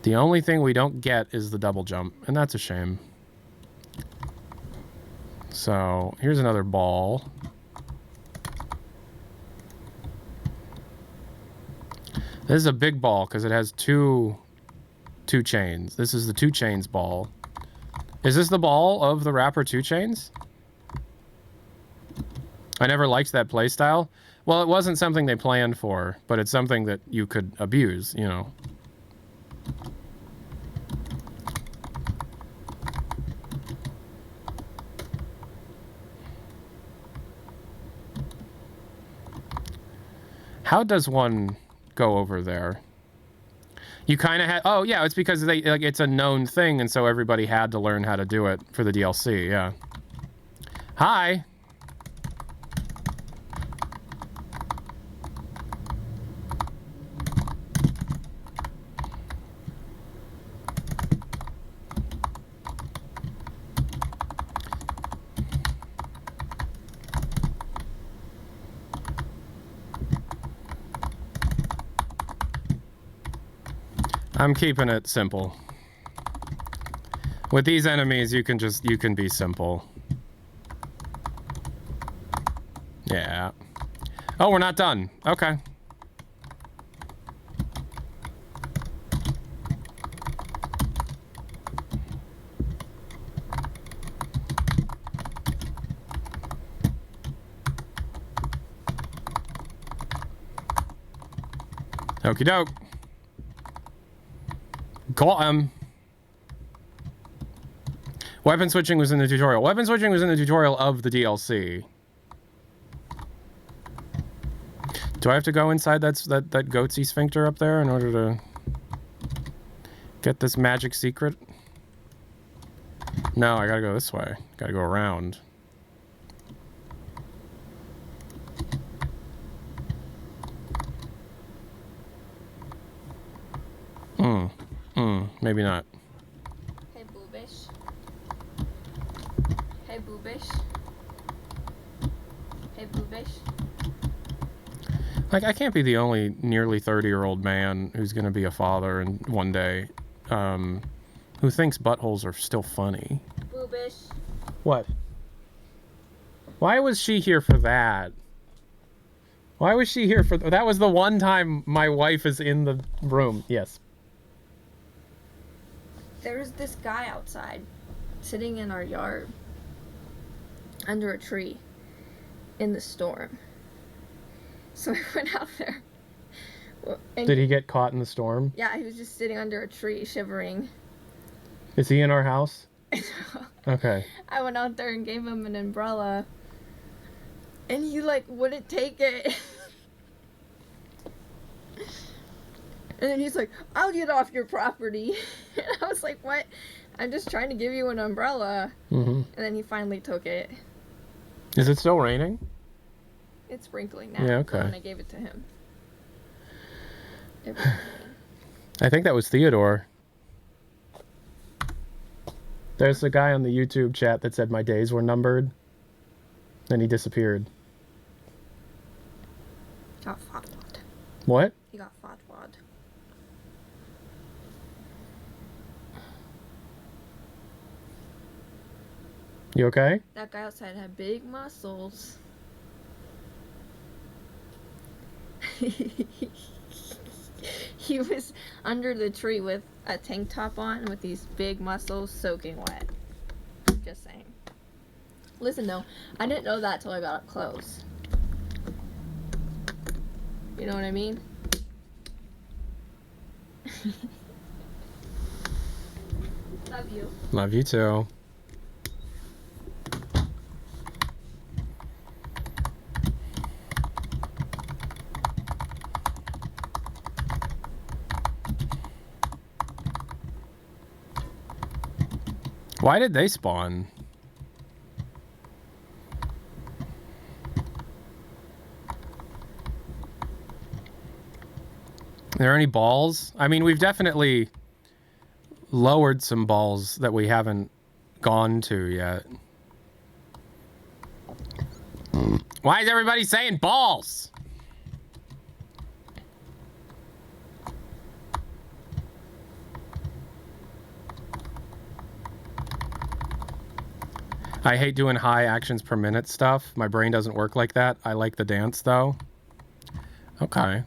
The only thing we don't get is the double jump, and that's a shame. So, here's another ball. This is a big ball, because it has two chains. This is the 2 chains ball. Is this the ball of the rapper 2 Chainz? I never liked that playstyle. Well, it wasn't something they planned for, but it's something that you could abuse, you know. How does one go over there? You kind of had... Oh, yeah, it's because they, like, it's a known thing, and so everybody had to learn how to do it for the DLC, yeah. Hi! I'm keeping it simple. With these enemies, you can be simple. Yeah. Oh, we're not done. Okay. Okie doke. Got him. Weapon switching was in the tutorial. Weapon switching was in the tutorial of the DLC. Do I have to go inside that goatsy sphincter up there in order to get this magic secret? No, I gotta go this way. Gotta go around. Maybe not. Hey, boobish. Hey, boobish. Hey, boobish. Like, I can't be the only nearly 30-year-old man who's gonna be a father and one day, who thinks buttholes are still funny. Boobish. What? Why was she here for that? Why was she here for... That was the one time my wife is in the room. Yes. There's this guy outside, sitting in our yard, under a tree, in the storm. So I went out there. Did he get caught in the storm? Yeah, he was just sitting under a tree, shivering. Is he in our house? Okay. I went out there and gave him an umbrella, and he, like, wouldn't take it. And then he's like, I'll get off your property. And I was like, what? I'm just trying to give you an umbrella. Mm-hmm. And then he finally took it. Is it still raining? It's sprinkling now. Yeah, okay. When I gave it to him. It was raining. I think that was Theodore. There's a guy on the YouTube chat that said my days were numbered. Then he disappeared. Got fatwad. What? He got fatwad. You okay? That guy outside had big muscles. He was under the tree with a tank top on with these big muscles soaking wet. Just saying. Listen though, I didn't know that till I got up close. You know what I mean? Love you. Love you too. Why did they spawn? Are there any balls? I mean, we've definitely lowered some balls that we haven't gone to yet. Why is everybody saying balls? I hate doing high actions per minute stuff. My brain doesn't work like that. I like the dance, though. Okay.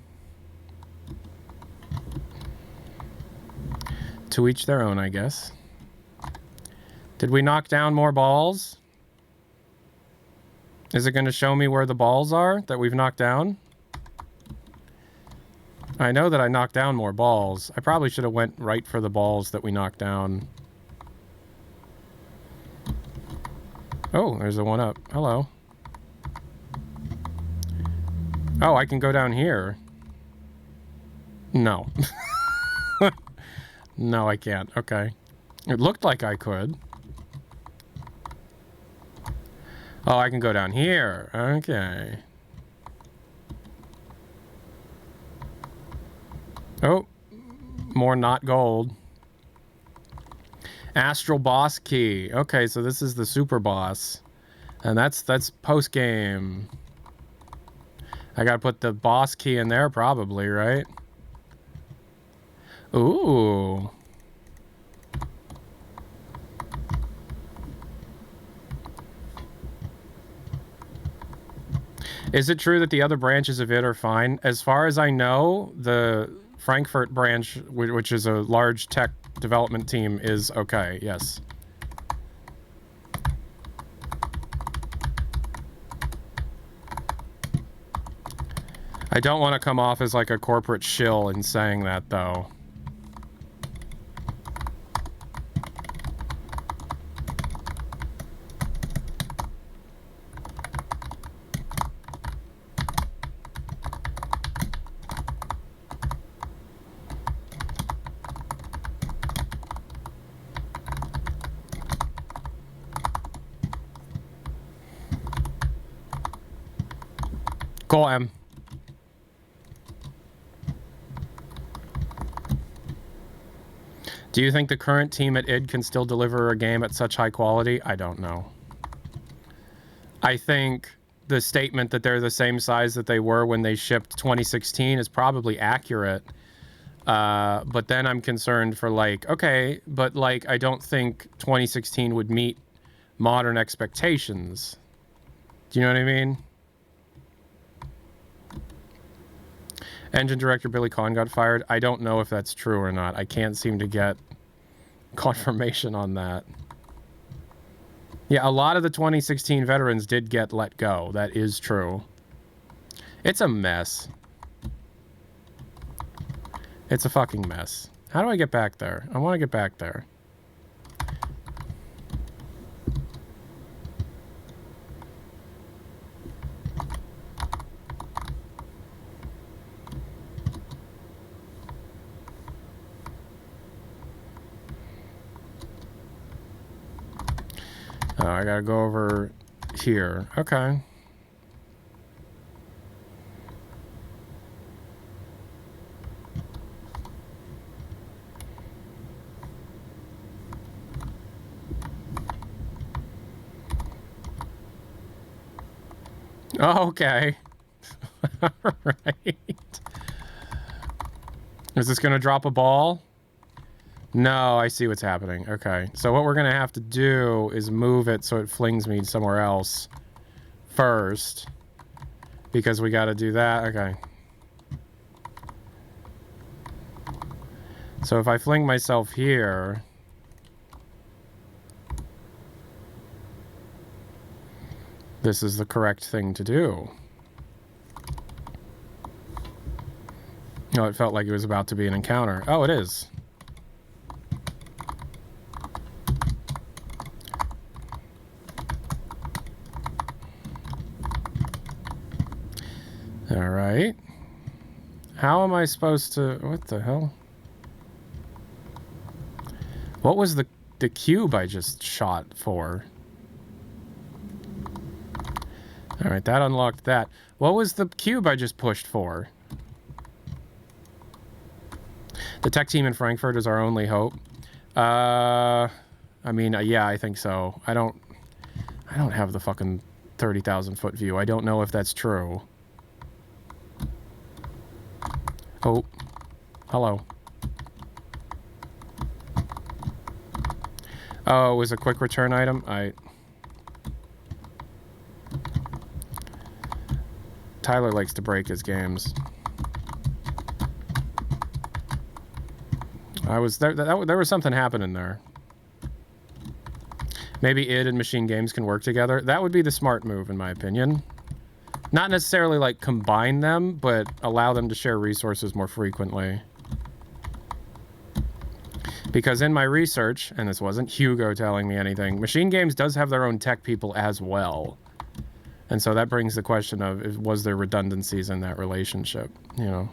To each their own, I guess. Did we knock down more balls? Is it going to show me where the balls are that we've knocked down? I know that I knocked down more balls. I probably should have went right for the balls that we knocked down. Oh, there's a one up. Hello. Oh, I can go down here. No. No, I can't. Okay. It looked like I could. Oh, I can go down here. Okay. Oh, more not gold. Astral boss key. Okay, so this is the super boss. And that's post game. I gotta put the boss key in there probably, right? Ooh. Is it true that the other branches of it are fine? As far as I know, the Frankfurt branch, which is a large tech development team, is okay, yes. I don't want to come off as like a corporate shill in saying that, though. Go, M. Do you think the current team at id can still deliver a game at such high quality? I don't know. I think the statement that they're the same size that they were when they shipped 2016 is probably accurate. But then I'm concerned for like, okay, but like I don't think 2016 would meet modern expectations. Do you know what I mean? Engine director Billy Kahn got fired. I don't know if that's true or not. I can't seem to get confirmation on that. Yeah, a lot of the 2016 veterans did get let go. That is true. It's a mess. It's a fucking mess. How do I get back there? I want to get back there. Oh, I gotta go over here. Okay. Oh, okay. Right. Is this gonna drop a ball? No, I see what's happening. Okay. So what we're going to have to do is move it so it flings me somewhere else first. Because we got to do that. Okay. So if I fling myself here... this is the correct thing to do. No, it felt like it was about to be an encounter. Oh, it is. All right. How am I supposed to... what the hell? What was the cube I just shot for? All right, that unlocked that. What was the cube I just pushed for? The tech team in Frankfurt is our only hope. I mean, yeah, I think so. I don't have the fucking 30,000 foot view. I don't know if that's true. Oh, hello. Oh, it was a quick return item? Tyler likes to break his games. There was something happening there. Maybe id and Machine Games can work together. That would be the smart move, in my opinion. Not necessarily, like, combine them, but allow them to share resources more frequently. Because in my research, and this wasn't Hugo telling me anything, Machine Games does have their own tech people as well. And so that brings the question of, was there redundancies in that relationship, you know?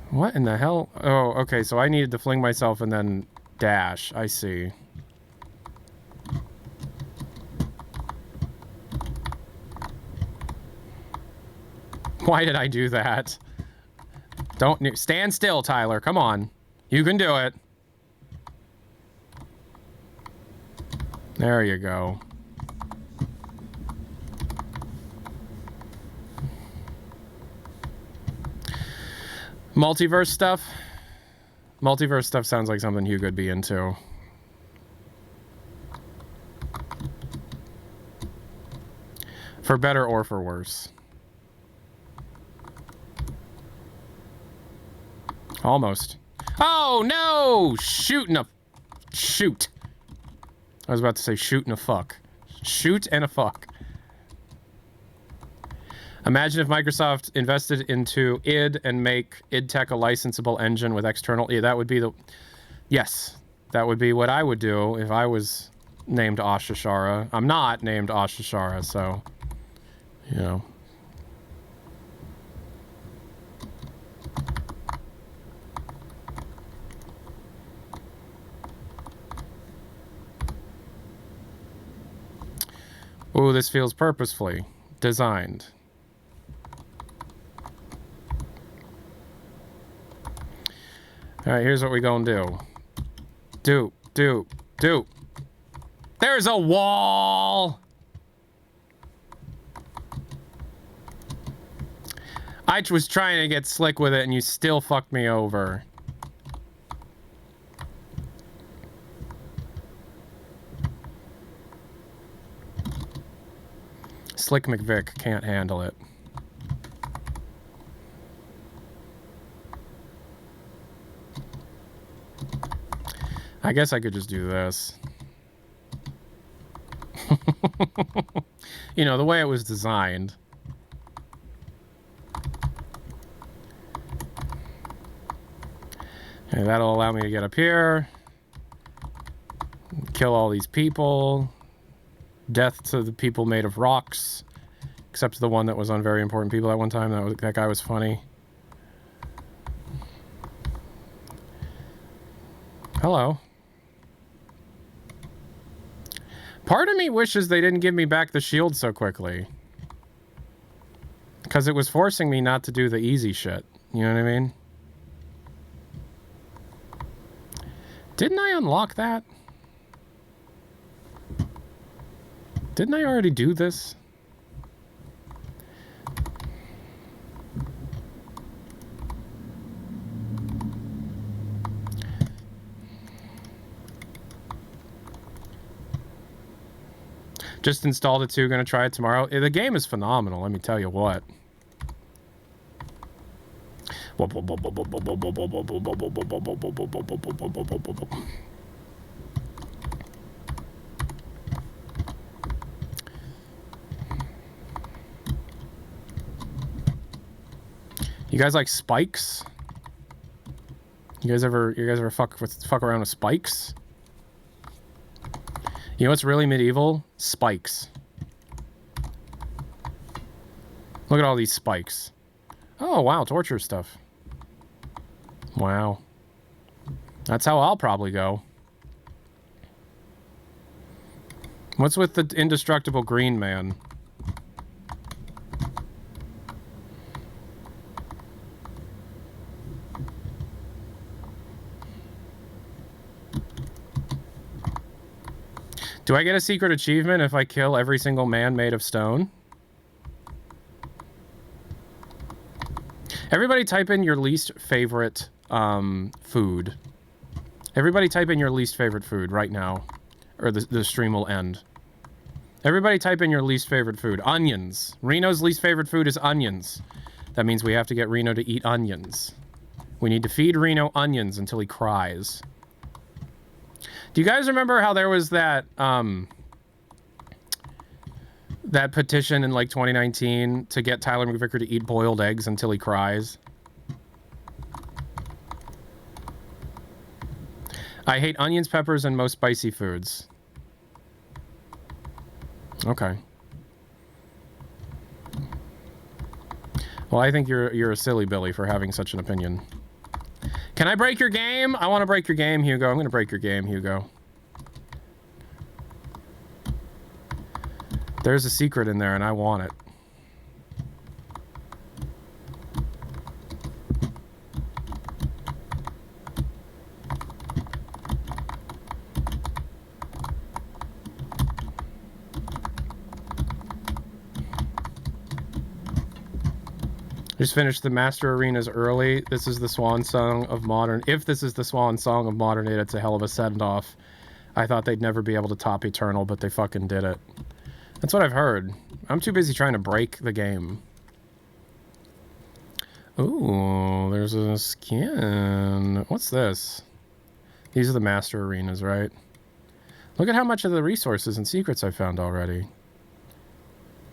What in the hell? Oh, okay, so I needed to fling myself and then dash. I see. Why did I do that? Don't... stand still, Tyler. Come on. You can do it. There you go. Multiverse stuff. Multiverse stuff sounds like something Hugo'd be into. For better or for worse. Almost. Oh, no! Shooting a... Shoot. I was about to say shoot and a fuck. Shoot and a fuck. Imagine if Microsoft invested into id and make id Tech a licensable engine with external... Yeah, that would be the... Yes. That would be what I would do if I was named Ashashara. I'm not named Ashashara, so... You know. Ooh, this feels purposefully designed. Alright, here's what we gonna do. Do. There's a wall! I was trying to get slick with it and you still fucked me over. Slick McVick can't handle it. I guess I could just do this. You know, the way it was designed. And that'll allow me to get up here. Kill all these people. Death to the people made of rocks. Except the one that was on Very Important People at one time. That guy was funny. Hello. Part of me wishes they didn't give me back the shield so quickly. Because it was forcing me not to do the easy shit. You know what I mean? Didn't I unlock that? Didn't I already do this? Just installed it too, gonna try it tomorrow. The game is phenomenal, let me tell you what. You guys like spikes? You guys ever fuck around with spikes? You know what's really medieval? Spikes. Look at all these spikes. Oh, wow, torture stuff. Wow. That's how I'll probably go. What's with the indestructible green man? Do I get a secret achievement if I kill every single man made of stone? Everybody type in your least favorite food. Everybody type in your least favorite food right now. Or the stream will end. Everybody type in your least favorite food. Onions. Reno's least favorite food is onions. That means we have to get Reno to eat onions. We need to feed Reno onions until he cries. Do you guys remember how there was that that petition in like 2019 to get Tyler McVicker to eat boiled eggs until he cries? I hate onions, peppers, and most spicy foods. Okay. Well, I think you're a silly Billy for having such an opinion. Can I break your game? I want to break your game, Hugo. I'm going to break your game, Hugo. There's a secret in there, and I want it. Just finished the Master Arenas early. This is the swan song of modern. If this is the swan song of modern age, it's a hell of a send-off. I thought they'd never be able to top Eternal, but they fucking did it. That's what I've heard. I'm too busy trying to break the game. Ooh, there's a skin. What's this? These are the Master Arenas, right? Look at how much of the resources and secrets I found already.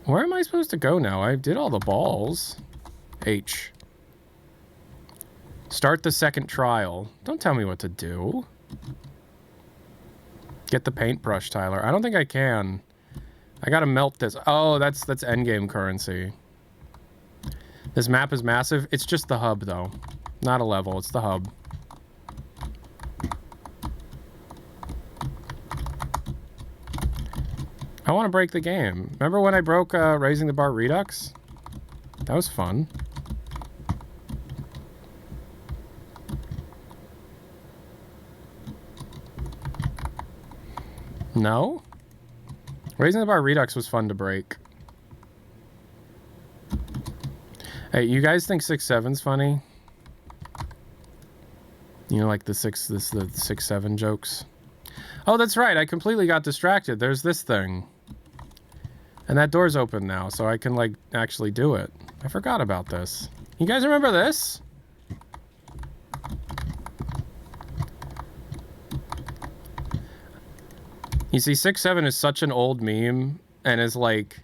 Where am I supposed to go now? I did all the balls. H. Start the second trial. Don't tell me what to do. Get the paintbrush, Tyler. I don't think I can. I gotta melt this. Oh, that's endgame currency. This map is massive. It's just the hub, though. Not a level. It's the hub. I want to break the game. Remember when I broke Raising the Bar Redux? That was fun. No? Raising the Bar Redux was fun to break. Hey, you guys think 6-7's funny? You know, like the 6-7 jokes? Oh, that's right. I completely got distracted. There's this thing. And that door's open now, so I can, like, actually do it. I forgot about this. You guys remember this? You see, 6-7 is such an old meme and is, like,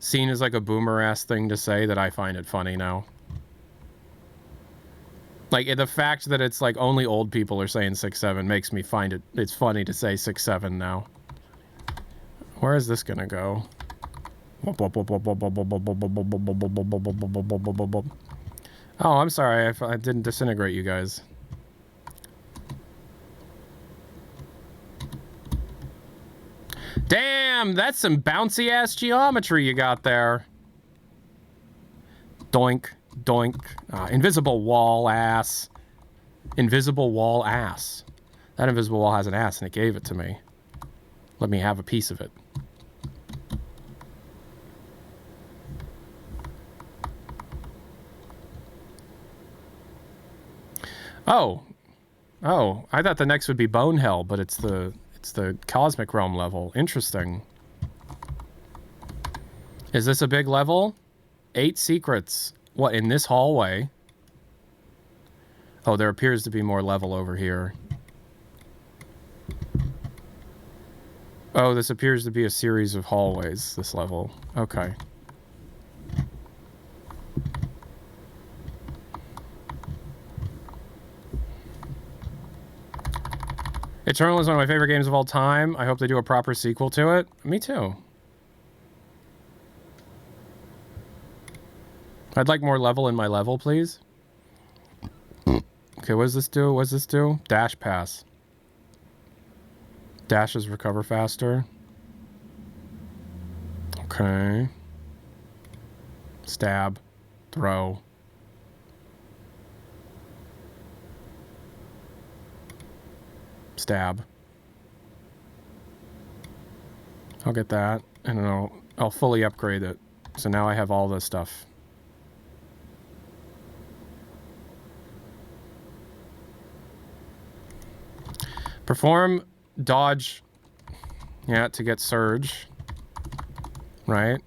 seen as, like, a boomer-ass thing to say that I find it funny now. Like, the fact that it's, like, only old people are saying 6-7 makes me find it's funny to say 6-7 now. Where is this gonna go? Oh, I'm sorry. I didn't disintegrate you guys. Damn, that's some bouncy-ass geometry you got there. Doink, doink. Invisible wall ass. Invisible wall ass. That invisible wall has an ass, and it gave it to me. Let me have a piece of it. Oh. Oh, I thought the next would be Bone Hell, but it's the Cosmic Realm level. Interesting. Is this a big level? 8 secrets. What, in this hallway? Oh, there appears to be more level over here. Oh, this appears to be a series of hallways, this level. Okay. Eternal is one of my favorite games of all time. I hope they do a proper sequel to it. Me too. I'd like more level in my level, please. Okay, what does this do? What does this do? Dash pass. Dashes recover faster. Okay. Stab. Throw. Stab. I'll get that, and then I'll fully upgrade it. So now I have all this stuff. Perform dodge, yeah, to get surge, right?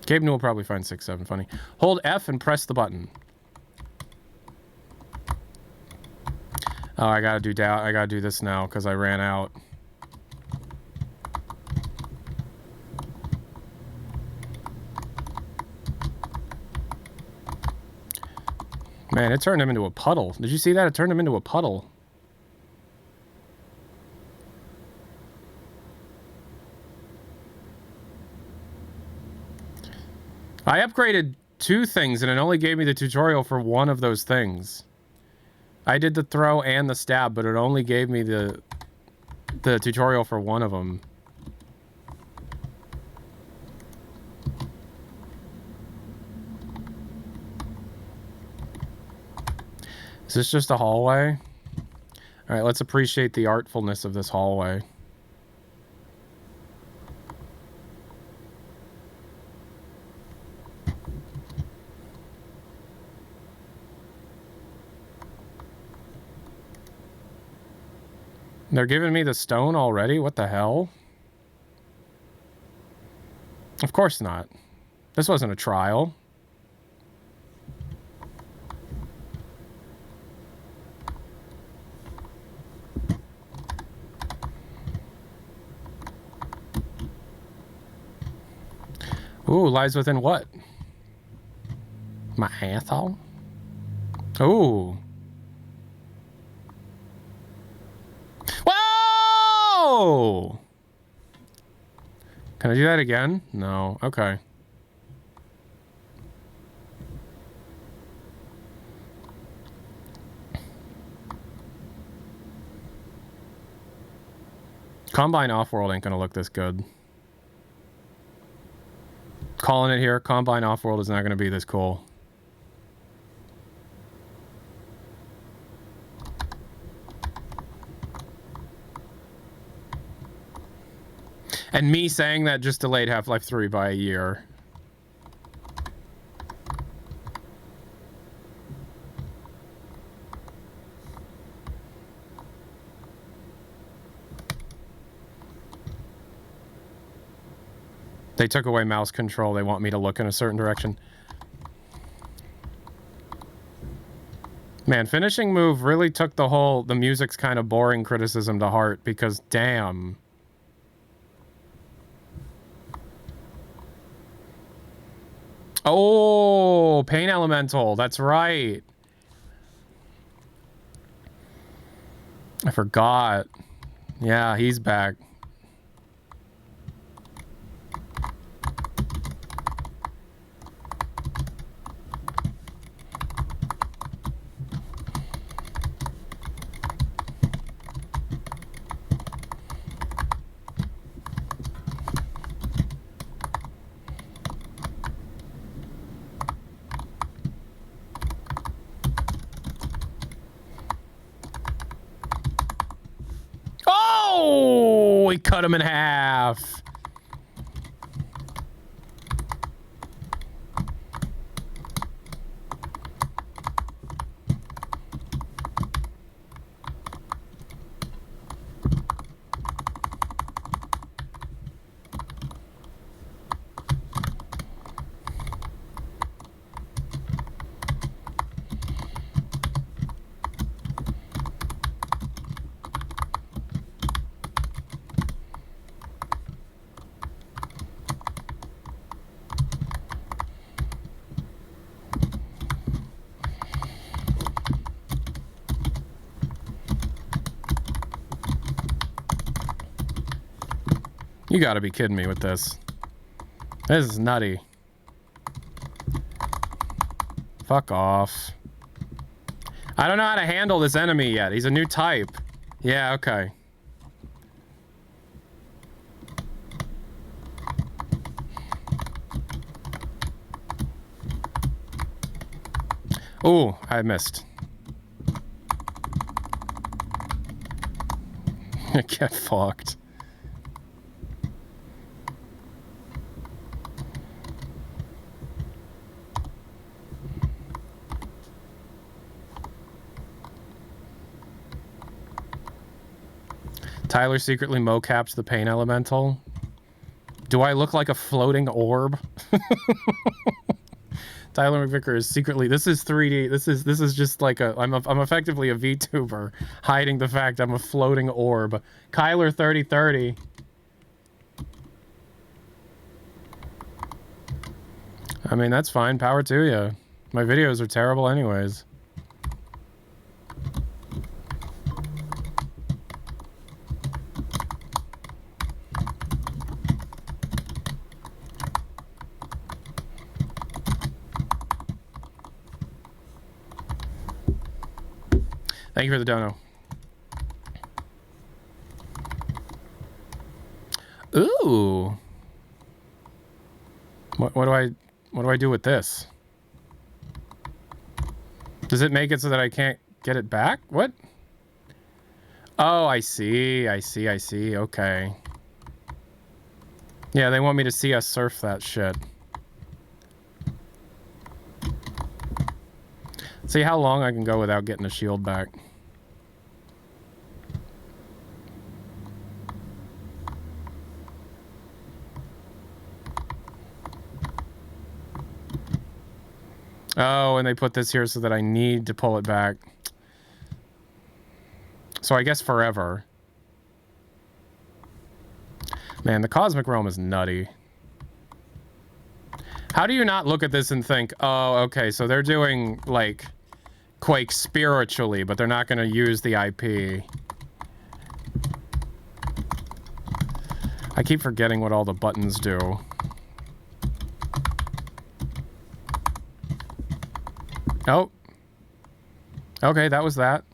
Gabe Newell will probably find 6-7 funny. Hold F and press the button. Oh, I gotta do this now because I ran out. Man, it turned him into a puddle. Did you see that? It turned him into a puddle. I upgraded 2 things and it only gave me the tutorial for one of those things. I did the throw and the stab, but it only gave me the tutorial for one of them. Is this just a hallway? All right, let's appreciate the artfulness of this hallway. They're giving me the stone already? What the hell? Of course not. This wasn't a trial. Ooh, lies within what? My asshole? Ooh. Whoa! Can I do that again? No. Okay. Combine Offworld ain't gonna look this good. Calling it here. Combine Offworld is not gonna be this cool. And me saying that just delayed Half-Life 3 by a year. They took away mouse control. They want me to look in a certain direction. Man, finishing move really took the music's kind of boring criticism to heart because damn. Oh, Pain Elemental. That's right. I forgot. Yeah, he's back. Oh, we cut him in half. You gotta be kidding me with this. This is nutty. Fuck off. I don't know how to handle this enemy yet. He's a new type. Yeah, okay. Ooh, I missed. Get fucked. Tyler secretly mocapped the Pain Elemental. Do I look like a floating orb? Tyler McVicker is secretly. This is 3D. This is just like a. I'm effectively a VTuber hiding the fact I'm a floating orb. Kyler 3030. I mean, that's fine. Power to you. My videos are terrible anyways. Thank you for the dono. Ooh. What do I do with this? Does it make it so that I can't get it back? What? Oh, I see. Okay. Yeah, they want me to see us surf that shit. See how long I can go without getting a shield back. Oh, and they put this here so that I need to pull it back. So I guess forever. Man, the Cosmic Realm is nutty. How do you not look at this and think, oh, okay, so they're doing, like, Quake spiritually, but they're not going to use the IP. I keep forgetting what all the buttons do. Oh. Okay, that was that.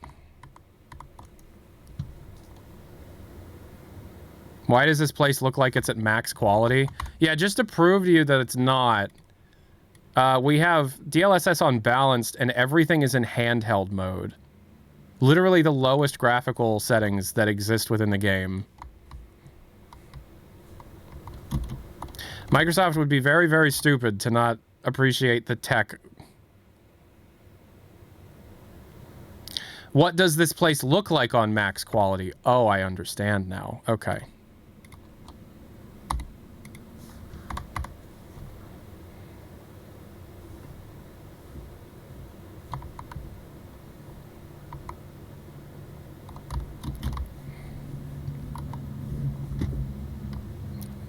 Why does this place look like it's at max quality? Yeah, just to prove to you that it's not, we have DLSS on balanced and everything is in handheld mode. Literally the lowest graphical settings that exist within the game. Microsoft would be very, very stupid to not appreciate the tech. What does this place look like on max quality? Oh, I understand now. Okay.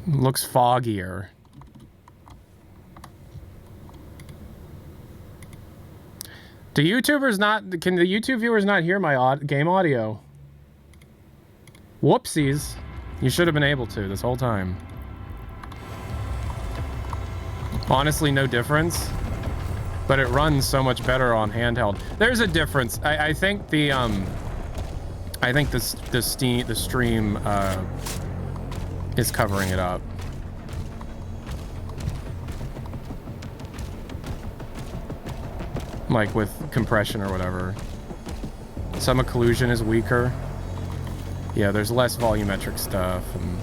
Looks foggier. Do YouTubers not... Can the YouTube viewers not hear my game audio? Whoopsies. You should have been able to this whole time. Honestly, no difference. But it runs so much better on handheld. There's a difference. I think the... I think the stream... is covering it up. Like with compression or whatever. Some occlusion is weaker. Yeah, there's less volumetric stuff and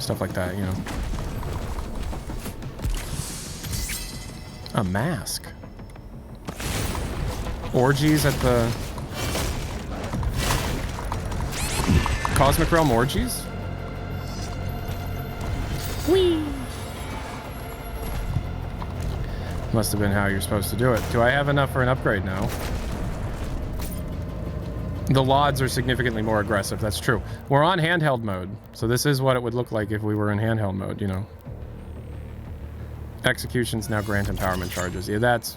stuff like that, you know. A mask. Orgies at the... Cosmic Realm orgies? Whee! Must have been how you're supposed to do it. Do I have enough for an upgrade now? The LODs are significantly more aggressive, that's true. We're on handheld mode, so this is what it would look like if we were in handheld mode, you know. Executions now grant empowerment charges. Yeah, that's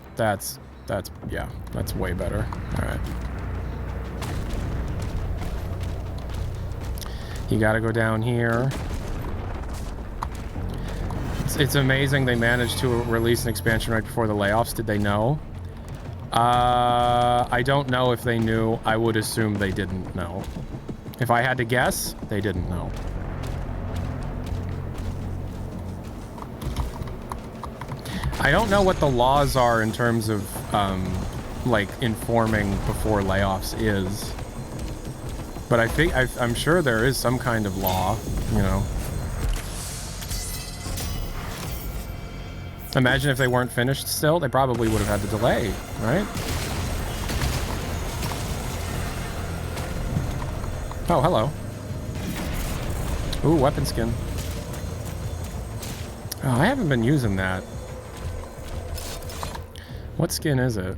way better. All right. You gotta go down here. It's amazing they managed to release an expansion right before the layoffs. Did they know? I don't know if they knew. I would assume they didn't know. If I had to guess, they didn't know. I don't know what the laws are in terms of, like, informing before layoffs is. But I think, I'm sure there is some kind of law, you know. Imagine if they weren't finished still, they probably would have had the delay, right? Oh, hello. Ooh, weapon skin. Oh, I haven't been using that. What skin is it?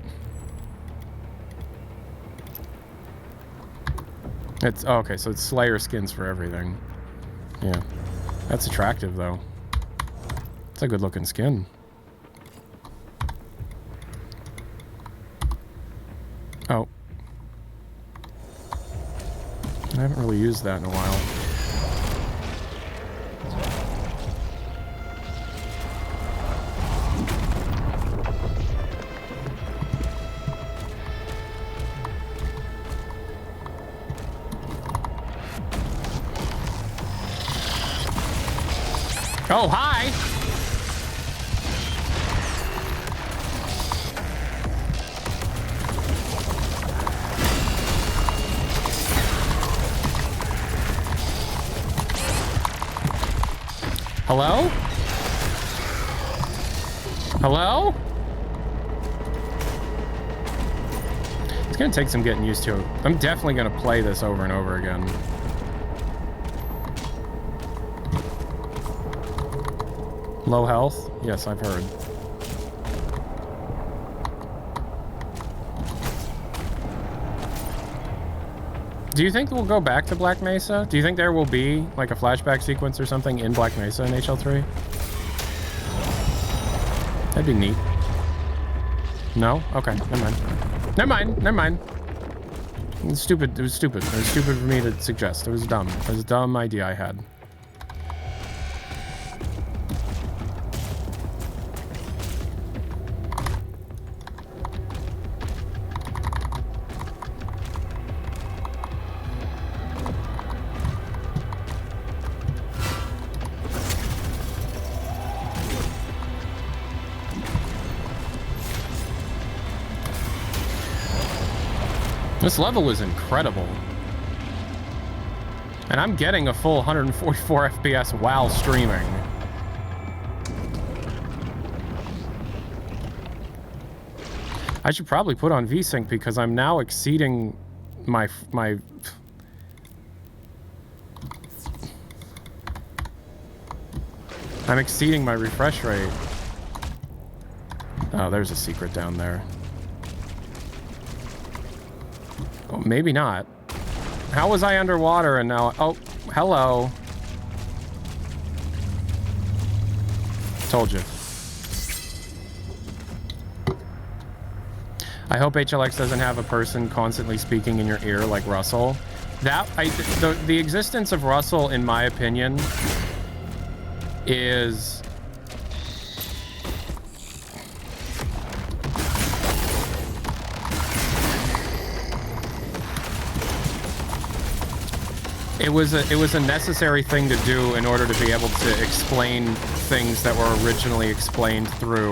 It's, oh, okay, so it's Slayer skins for everything. Yeah. That's attractive, though. It's a good-looking skin. Oh. I haven't really used that in a while. Oh, hi! Hello? Hello? It's gonna take some getting used to. I'm definitely gonna play this over and over again. Low health? Yes, I've heard. Do you think we'll go back to Black Mesa? Do you think there will be like a flashback sequence or something in Black Mesa in HL3? That'd be neat. No? Okay, never mind. Never mind, never mind. It was stupid. It was stupid. It was stupid for me to suggest. It was dumb. It was a dumb idea I had. This level is incredible. And I'm getting a full 144 FPS while streaming. I should probably put on VSync because I'm now exceeding my... I'm exceeding my refresh rate. Oh, there's a secret down there. Oh, maybe not. How was I underwater and now... Oh, hello. Told you. I hope HLX doesn't have a person constantly speaking in your ear like Russell. The existence of Russell, in my opinion, is... It was a necessary thing to do in order to be able to explain things that were originally explained through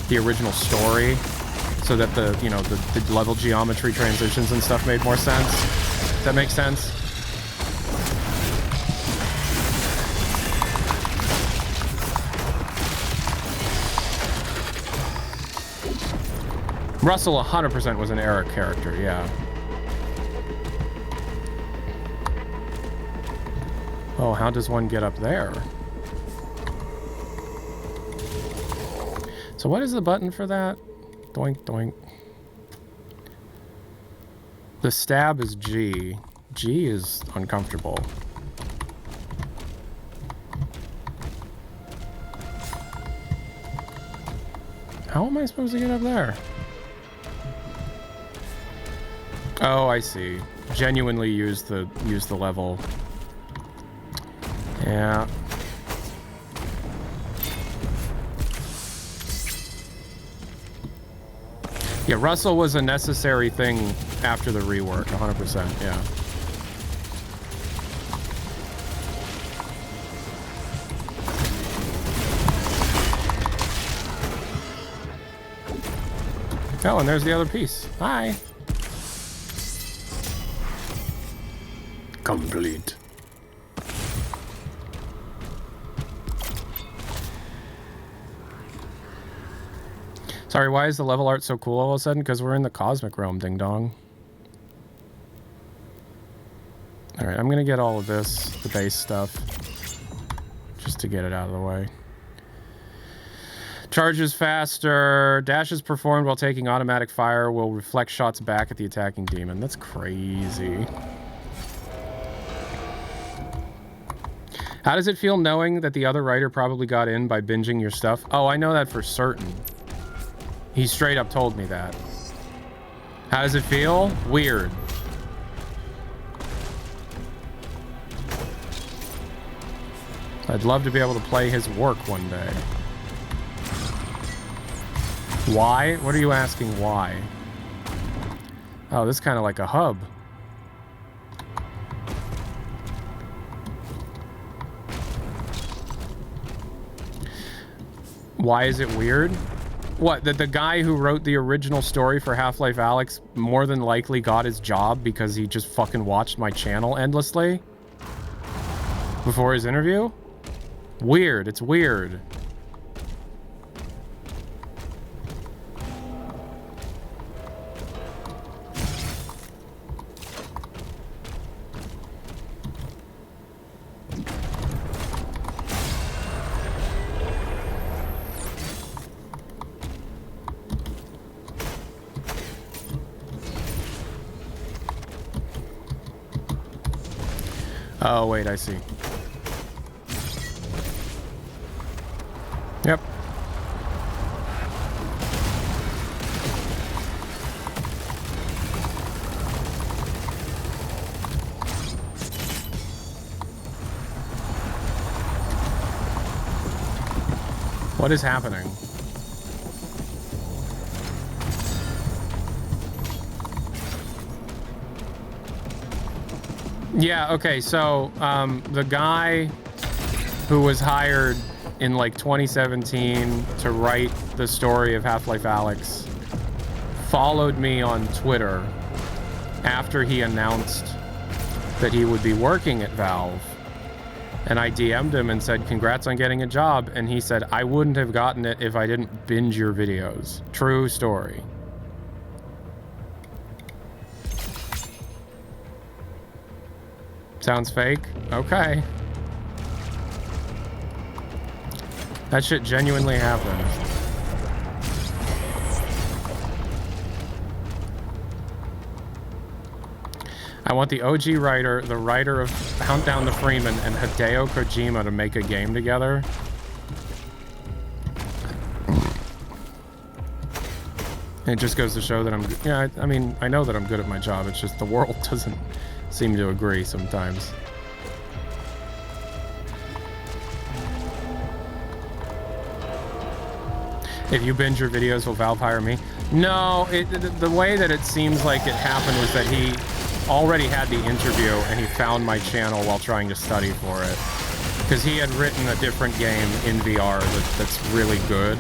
the original story, so that the level geometry transitions and stuff made more sense. Does that make sense? Russell 100% was an Eric character, yeah. Oh, how does one get up there? So what is the button for that? Doink, doink. The stab is G. G is uncomfortable. How am I supposed to get up there? Oh, I see. Genuinely use the level. Yeah. Yeah, Russell was a necessary thing after the rework, 100%, yeah. Oh, and there's the other piece. Hi. Complete. Sorry, why is the level art so cool all of a sudden? Because we're in the cosmic realm, ding dong. Alright, I'm gonna get all of this, the base stuff, just to get it out of the way. Charges faster. Dashes performed while taking automatic fire will reflect shots back at the attacking demon. That's crazy. How does it feel knowing that the other writer probably got in by binging your stuff? Oh, I know that for certain. He straight up told me that. How does it feel? Weird. I'd love to be able to play his work one day. Why? What are you asking why? Oh, this is kind of like a hub. Why is it weird? What, that the guy who wrote the original story for Half-Life Alyx more than likely got his job because he just fucking watched my channel endlessly before his interview? Weird. It's weird. Oh, wait, I see. Yep. What is happening? Yeah, okay, so the guy who was hired in like 2017 to write the story of Half-Life Alyx followed me on Twitter after he announced that he would be working at Valve. And I DM'd him and said, congrats on getting a job. And he said, I wouldn't have gotten it if I didn't binge your videos. True story. Sounds fake? Okay. That shit genuinely happened. I want the OG writer, the writer of Hunt Down the Freeman, and Hideo Kojima to make a game together. It just goes to show that I'm... Yeah, I mean, I know that I'm good at my job. It's just the world doesn't seem to agree sometimes. If you binge your videos, will Valve hire me? No, the way that it seems like it happened was that he already had the interview and he found my channel while trying to study for it. Because he had written a different game in VR that's really good.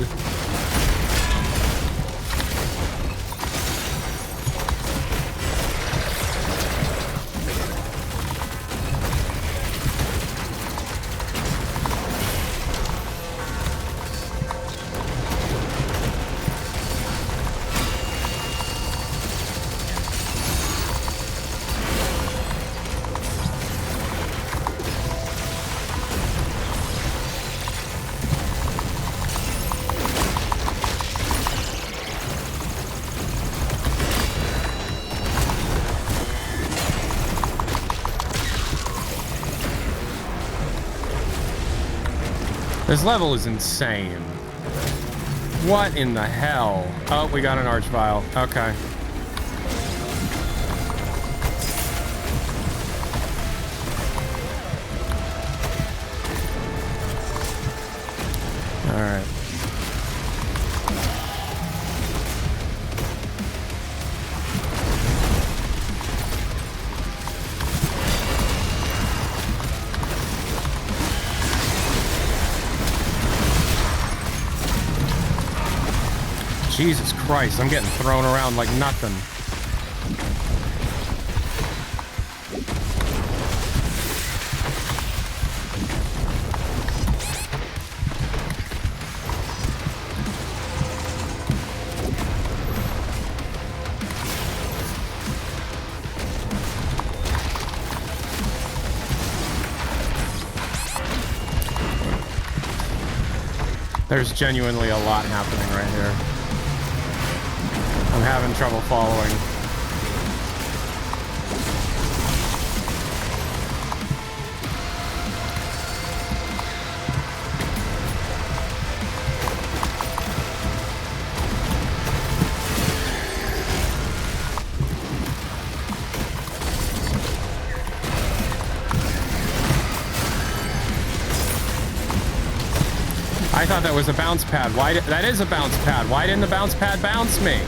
This level is insane. What in the hell? Oh, we got an arch vial. Okay. All right. Jesus Christ, I'm getting thrown around like nothing. There's genuinely a lot happening right here. I'm having trouble following. I thought that was a bounce pad. That is a bounce pad. Why didn't the bounce pad bounce me?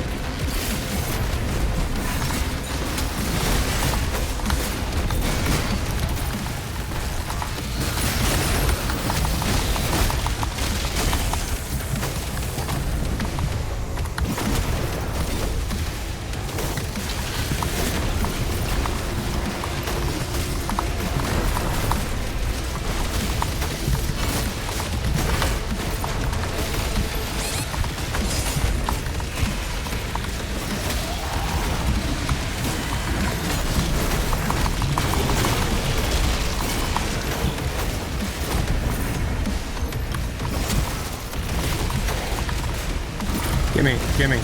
Gimme.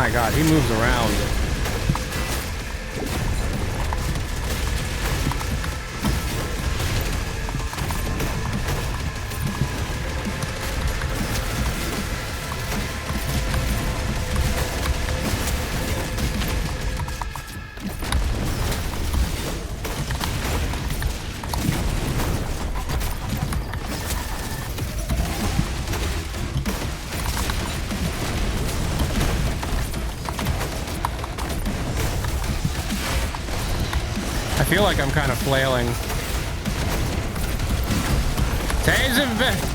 my god, he moves around. I feel like I'm kind of flailing. Tase him back.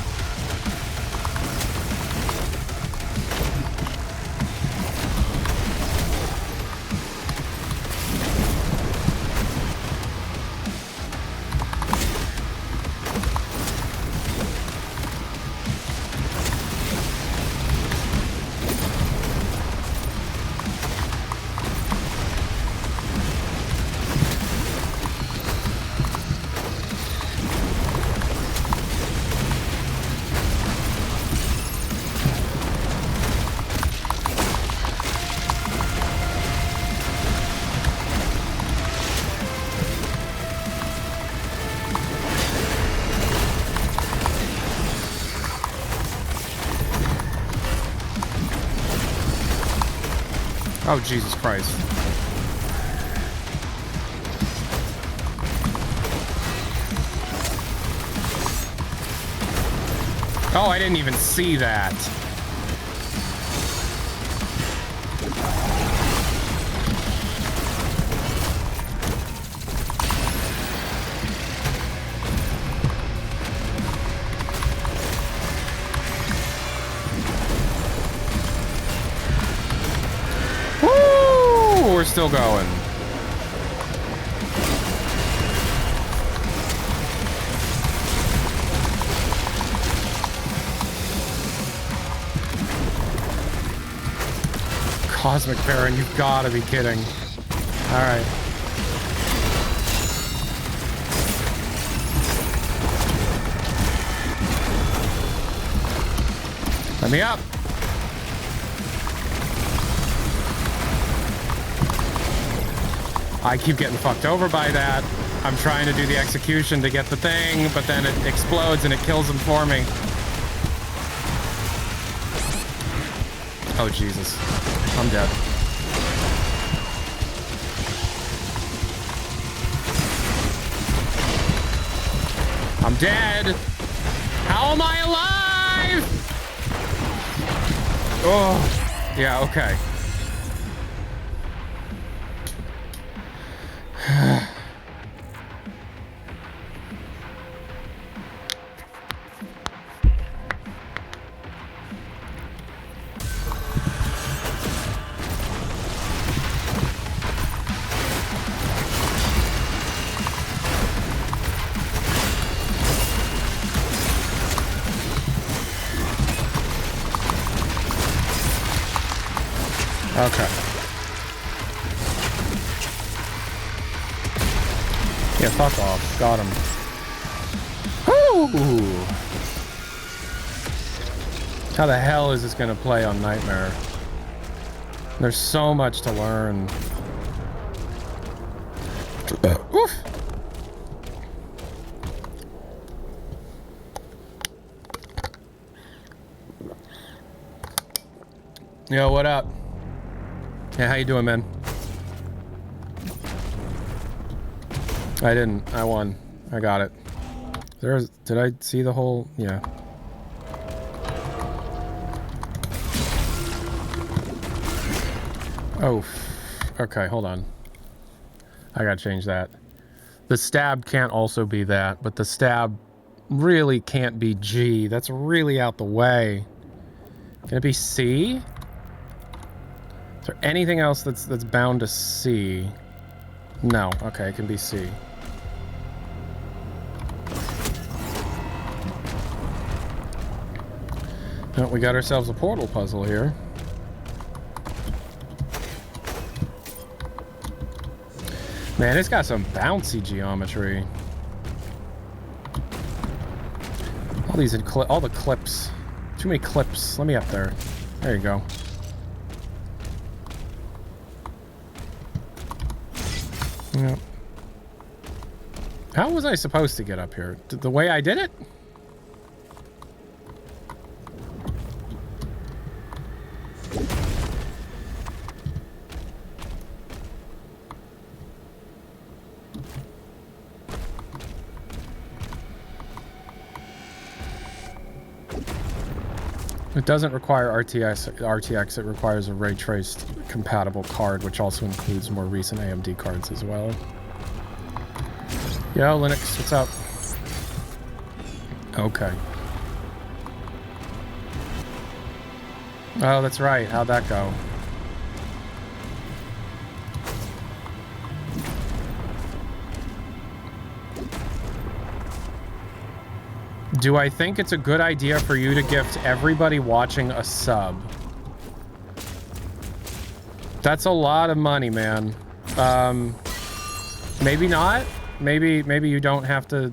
Oh, Jesus Christ. Oh, I didn't even see that. Woo! We're still going. Cosmic Baron, you've got to be kidding. All right. Let me up. I keep getting fucked over by that. I'm trying to do the execution to get the thing, but then it explodes and it kills him for me. Oh, Jesus. I'm dead. I'm dead. How am I alive? Oh, yeah, okay. Okay. Yeah, fuck off. Got him. Woo! How the hell is this gonna play on Nightmare? There's so much to learn. Oof. Yo, what up? Yeah, how you doing, man? I didn't. I won. I got it. Did I see the whole? Yeah. Oh. Okay, hold on. I gotta change that. The stab can't also be that, but the stab really can't be G. That's really out the way. Can it be C? Is there anything else that's bound to C? No. Okay, it can be C. Oh, we got ourselves a portal puzzle here. Man, it's got some bouncy geometry. All the clips. Too many clips. Let me up there. There you go. Yeah. How was I supposed to get up here? The way I did it? It doesn't require RTX, it requires a ray traced compatible card, which also includes more recent AMD cards as well. Yo, Linux, what's up? Okay. Oh, that's right. How'd that go? Do I think it's a good idea for you to gift everybody watching a sub? That's a lot of money, man. Maybe not. Maybe you don't have to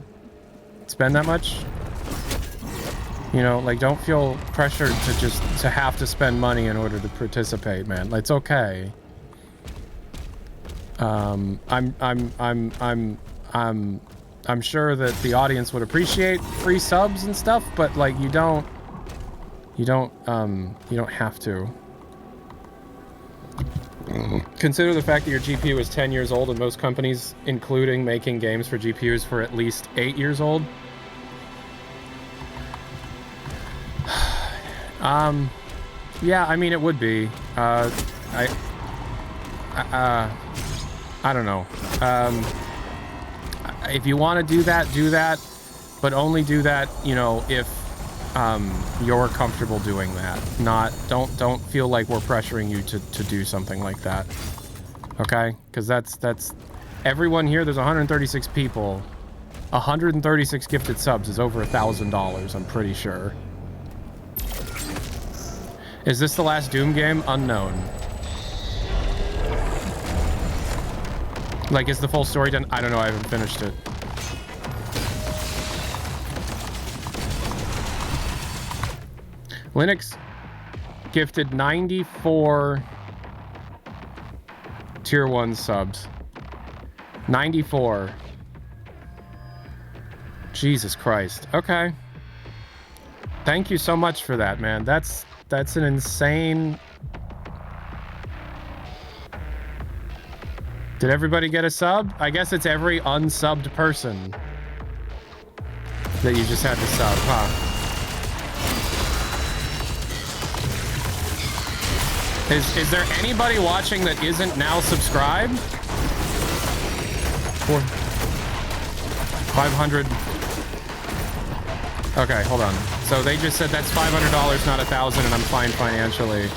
spend that much. You know, like, don't feel pressured to have to spend money in order to participate, man. It's okay. I'm sure that the audience would appreciate free subs and stuff, but like you don't have to. Consider the fact that your GPU is 10 years old and most companies, including making games for GPUs, for at least 8 years old. Yeah, I mean, it would be. I don't know. If you want to do that, but only do that, you know, if you're comfortable doing that. Don't feel like we're pressuring you to do something like that. Okay? Because that's everyone here. There's 136 people. 136 gifted subs is over $1,000. I'm pretty sure. Is this the last Doom game? Unknown. Like, is the full story done? I don't know. I haven't finished it. Linux gifted 94 tier 1 subs. 94. Jesus Christ. Okay. Thank you so much for that, man. That's an insane... Did everybody get a sub? I guess it's every unsubbed person that you just had to sub, huh? Is there anybody watching that isn't now subscribed? 500. Okay, hold on. So they just said that's $500, not $1,000, and I'm fine financially.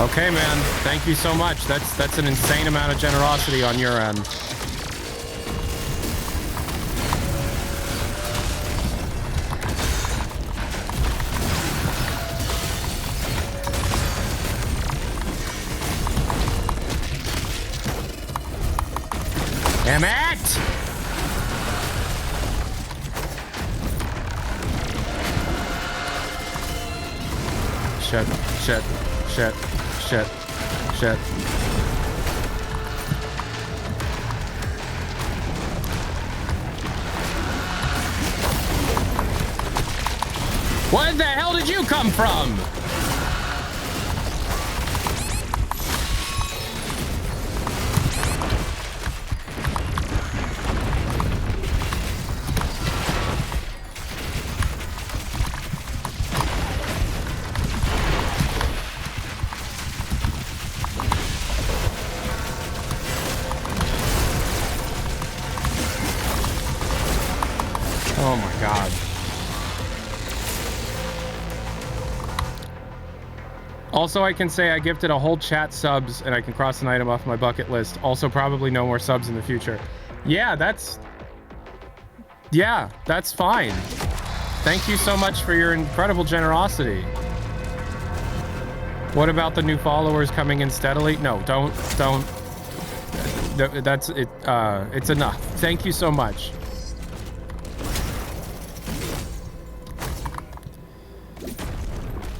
Okay, man. Thank you so much. That's an insane amount of generosity on your end. Damn it! Shit, shit, shit, shit, shit. Where the hell did you come from? Oh my god. Also, I can say I gifted a whole chat subs and I can cross an item off my bucket list. Also, probably no more subs in the future. Yeah, that's fine. Thank you so much for your incredible generosity. What about the new followers coming in steadily? No, don't. That's it. It's enough. Thank you so much.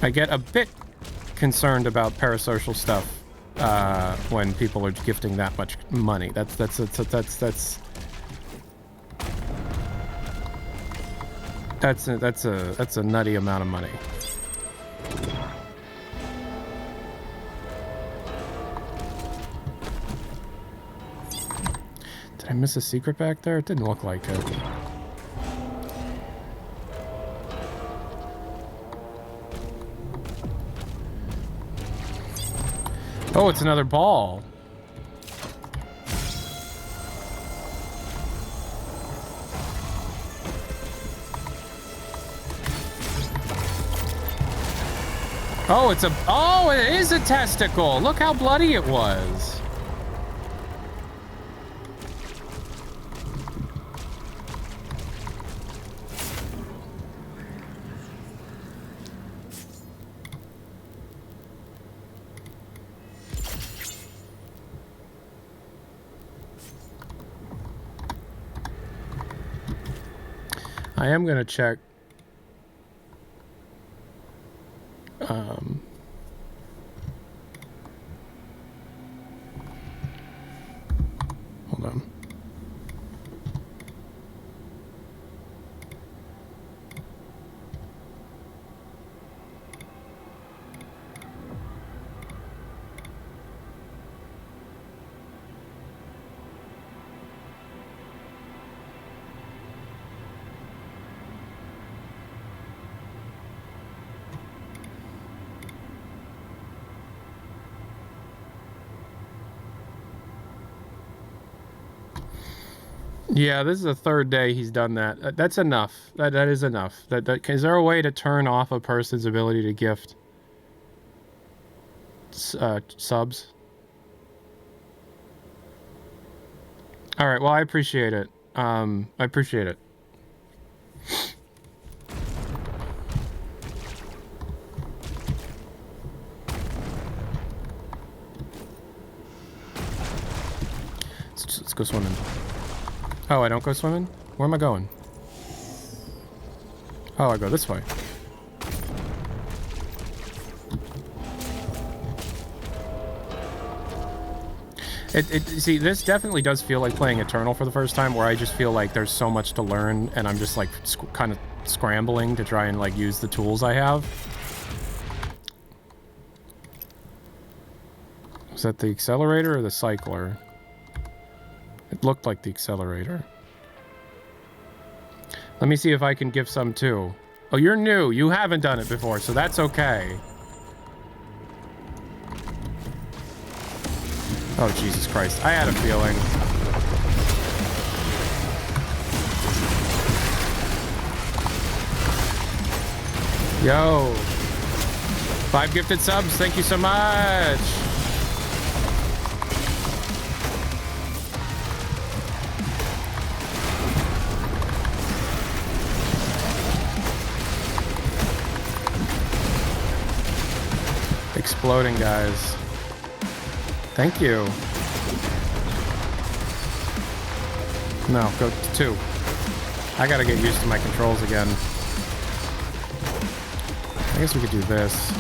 I get a bit concerned about parasocial stuff, when people are gifting that much money. That's a nutty amount of money. Did I miss a secret back there? It didn't look like it. Oh, it's another ball. Oh, oh, it is a testicle. Look how bloody it was. I am going to check. Hold on. Yeah, this is the third day he's done that. That's enough. That is enough. Is there a way to turn off a person's ability to gift subs? All right. Well, I appreciate it. I appreciate it. Let's go swimming. Oh, I don't go swimming? Where am I going? Oh, I go this way. See, this definitely does feel like playing Eternal for the first time, where I just feel like there's so much to learn, and I'm just like kind of scrambling to try and like use the tools I have. Was that the accelerator or the cycler? It looked like the accelerator. Let me see if I can give some too. Oh, you're new. You haven't done it before, so that's okay. Oh, Jesus Christ. I had a feeling. Yo. 5 gifted subs. Thank you so much. Exploding, guys. Thank you. No, go to 2. I gotta get used to my controls again. I guess we could do this.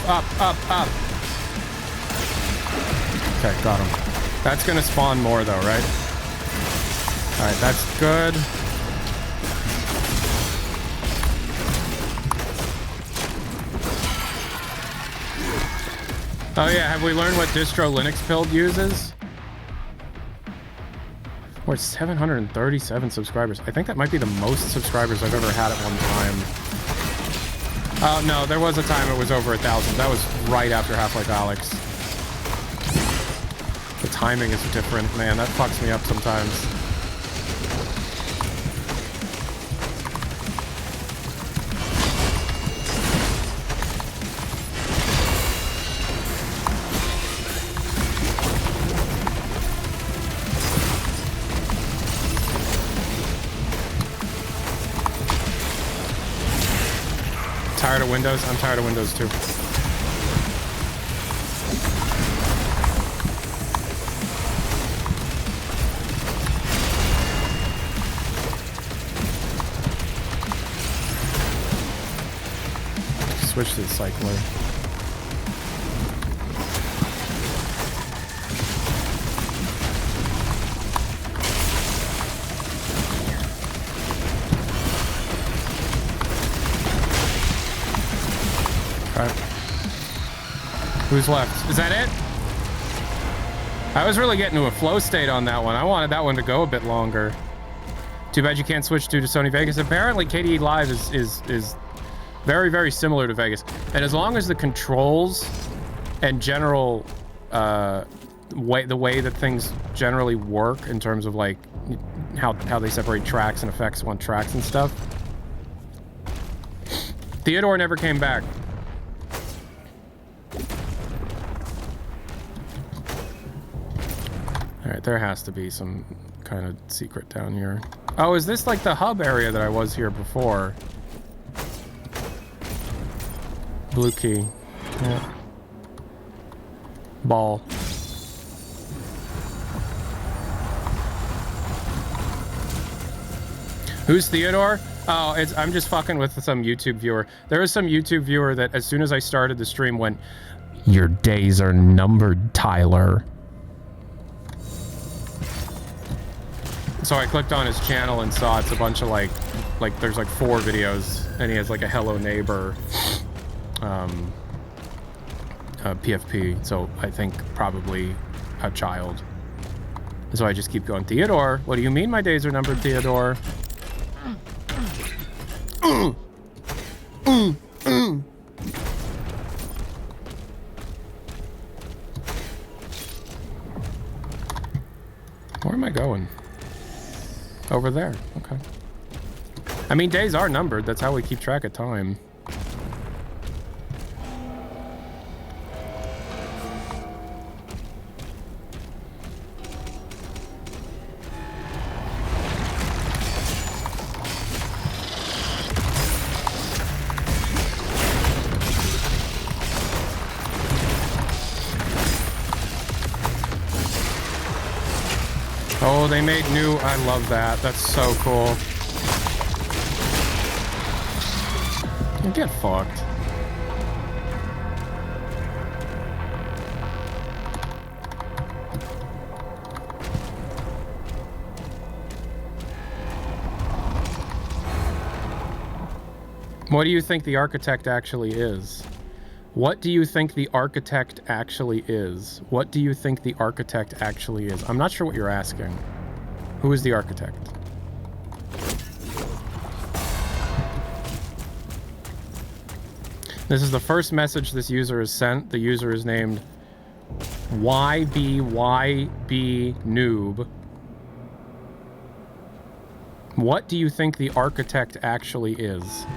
Up. Okay, got him. That's gonna spawn more though, right? Alright, that's good. Oh yeah, have we learned what distro Linux build uses? We're 737 subscribers. I think that might be the most subscribers I've ever had at one time. Oh, no, there was a time it was over 1,000. That was right after Half-Life Alyx. The timing is different, man. That fucks me up sometimes. tired of Windows. I'm tired of Windows too. Switch to the cycler. Who's left? Is that it? I was really getting to a flow state on that one. I wanted that one to go a bit longer. Too bad you can't switch to Sony Vegas. Apparently, KDE Live is very, very similar to Vegas. And as long as the controls and general the way that things generally work in terms of like how they separate tracks and effects on tracks and stuff. Theodore never came back. Alright, there has to be some kind of secret down here. Oh, is this like the hub area that I was here before? Blue key. Yeah. Ball. Who's Theodore? Oh, I'm just fucking with some YouTube viewer. There was some YouTube viewer that as soon as I started the stream went, "Your days are numbered, Tyler." So I clicked on his channel and saw it's a bunch of like there's like 4 videos and he has like a Hello Neighbor PFP, so I think probably a child. So I just keep going, Theodore, what do you mean my days are numbered, Theodore? Where am I going? Over there. Okay. I mean, days are numbered. That's how we keep track of time. Oh, they made new. I love that. That's so cool. Get fucked. What do you think the architect actually is? What do you think the architect actually is? What do you think the architect actually is? I'm not sure what you're asking. Who is the architect? This is the first message this user has sent. The user is named YBYB Noob. What do you think the architect actually is?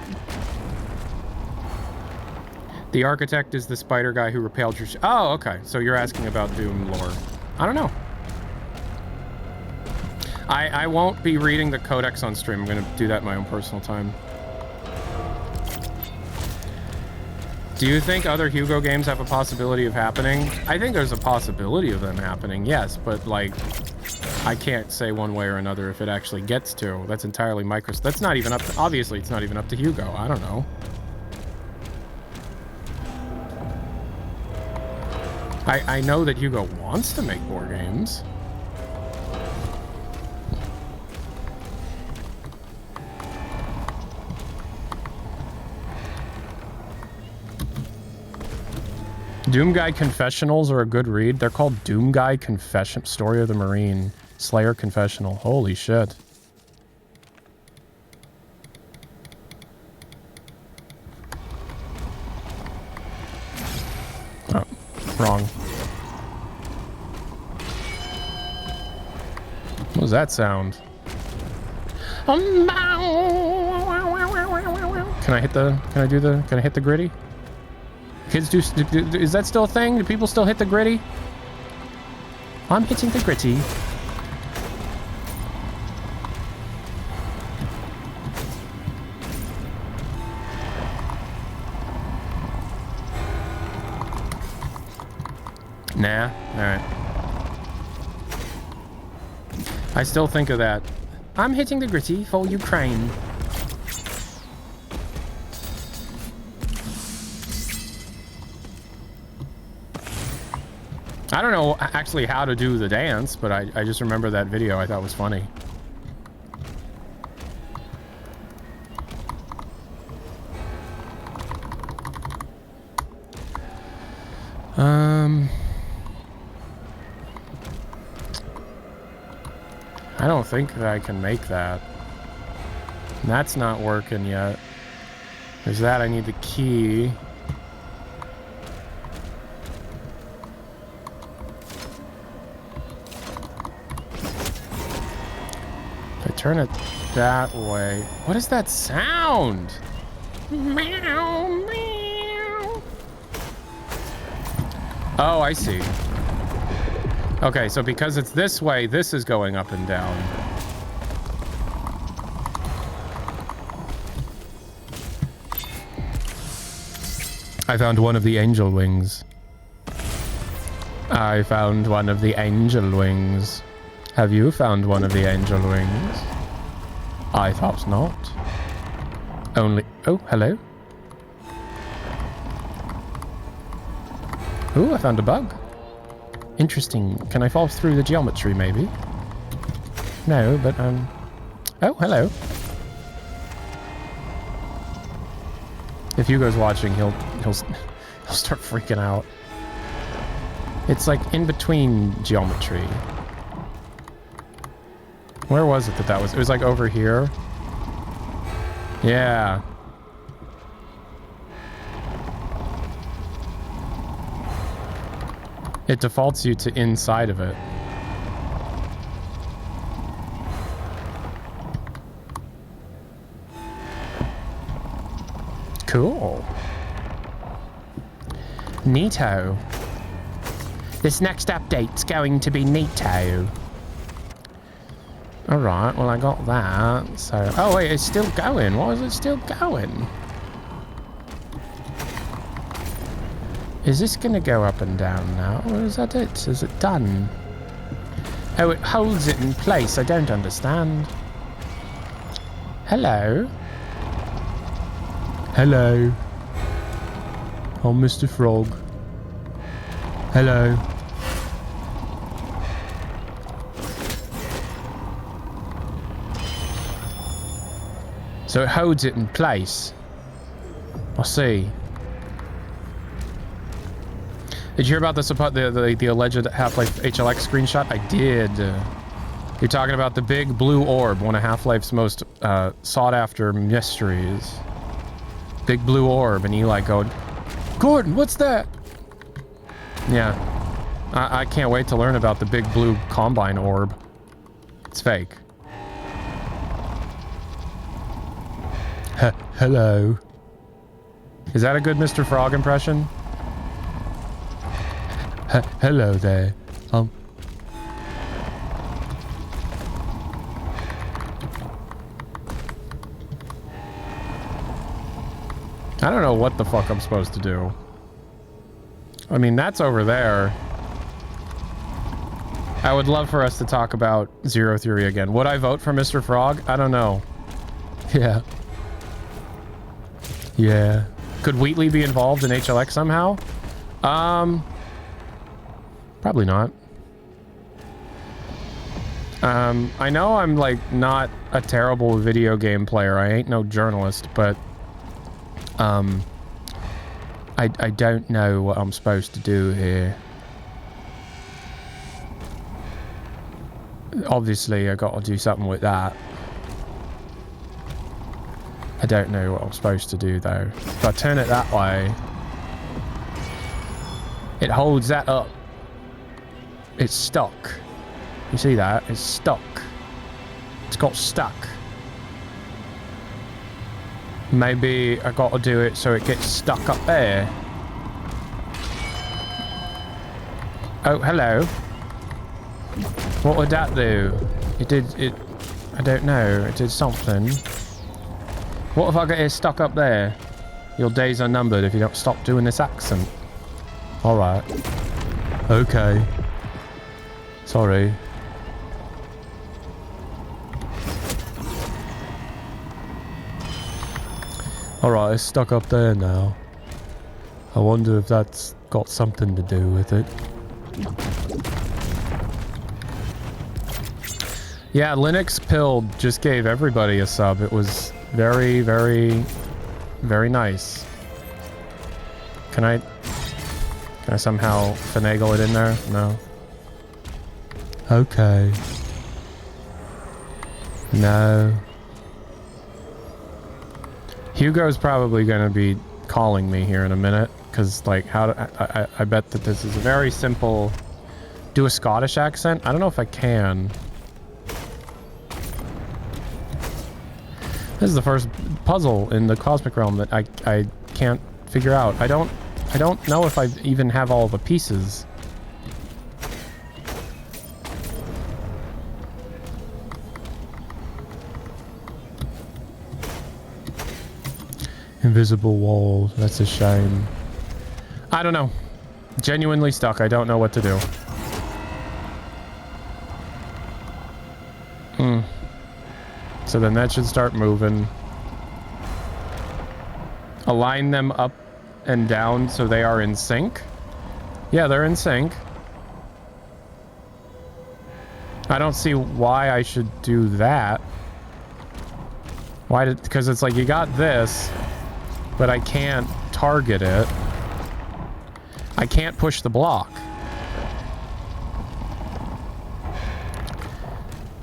The architect is the spider guy who repelled your... Oh, okay. So you're asking about Doom lore. I don't know. I won't be reading the codex on stream. I'm going to do that in my own personal time. Do you think other Hugo games have a possibility of happening? I think there's a possibility of them happening, yes. But, like, I can't say one way or another if it actually gets to. That's entirely Microsoft. That's not even up to... Obviously, it's not even up to Hugo. I don't know. I know that Hugo wants to make more games. Doom Guy Confessionals are a good read. They're called Doom Guy Confession... Story of the Marine. Slayer Confessional. Holy shit. Oh, wrong. What was that sound? Can I hit the... Can I do the... Can I hit the gritty? Kids do... Is that still a thing? Do people still hit the gritty? I'm hitting the gritty. Nah? Alright. I still think of that. I'm hitting the gritty for Ukraine. I don't know actually how to do the dance, but I just remember that video. I thought was funny. I don't think that I can make that. That's not working yet. There's that. I need the key. If I turn it that way. What is that sound? Meow, meow. Oh, I see. Okay, so because it's this way, this is going up and down. I found one of the angel wings. I found one of the angel wings. Have you found one of the angel wings? I thought not. Only... Oh, hello. Ooh, I found a bug. Interesting. Can I fall through the geometry, maybe? No, but, Oh, hello. If Hugo's watching, he'll start freaking out. It's like in between geometry. Where was it that was? It was like over here. Yeah. It defaults you to inside of it. Cool. Neato. This next update's going to be neato. Alright, well I got that, so... Oh wait, it's still going. Why is it still going? Is this gonna go up and down now? Or is that it? Is it done? Oh, it holds it in place. I don't understand. Hello? Hello? Oh, Mr. Frog. Hello? So it holds it in place. I see. Did you hear about this, about the alleged Half-Life HLX screenshot? I did. You're talking about the big blue orb, one of Half-Life's most sought-after mysteries. Big blue orb, and Eli going, Gordon, what's that? Yeah. I can't wait to learn about the big blue Combine orb. It's fake. Hello. Is that a good Mr. Frog impression? Hello there. I don't know what the fuck I'm supposed to do. I mean, that's over there. I would love for us to talk about Zero Theory again. Would I vote for Mr. Frog? I don't know. Yeah. Yeah. Could Wheatley be involved in HLX somehow? Probably not. I know I'm like not a terrible video game player. I ain't no journalist, but I don't know what I'm supposed to do here. Obviously, I got to do something with that. I don't know what I'm supposed to do though. If I turn it that way, it holds that up. It's stuck. You see that? It's stuck. It's got stuck. Maybe I got to do it so it gets stuck up there. Oh, hello. What would that do? It did it. I don't know. It did something. What if I get it stuck up there? Your days are numbered if you don't stop doing this accent. Alright. Okay. Sorry. Alright, it's stuck up there now. I wonder if that's got something to do with it. Yeah, Linux Pill just gave everybody a sub. It was very, very, very nice. Can I somehow finagle it in there? No. Okay. No. Hugo's probably gonna be calling me here in a minute, because like I bet that this is a very simple. Do a Scottish accent? I don't know if I can. This is the first puzzle in the Cosmic Realm that I can't figure out. I don't know if I even have all the pieces. Invisible wall. That's a shame. I don't know. Genuinely stuck. I don't know what to do. So then that should start moving. Align them up and down so they are in sync. Yeah, they're in sync. I don't see why I should do that. Why did... Because it's like you got this, but I can't target it. I can't push the block.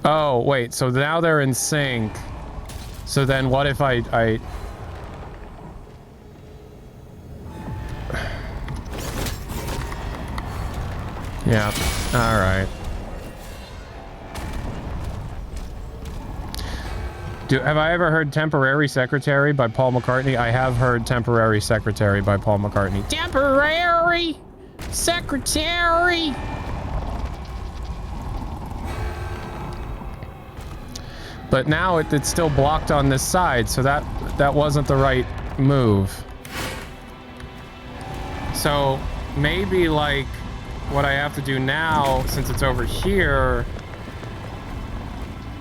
Oh, wait, so now they're in sync. So then what if I... Yeah, alright. Have I ever heard Temporary Secretary by Paul McCartney? I have heard Temporary Secretary by Paul McCartney. Temporary Secretary! But now it's still blocked on this side, so that wasn't the right move. So maybe like what I have to do now, since it's over here,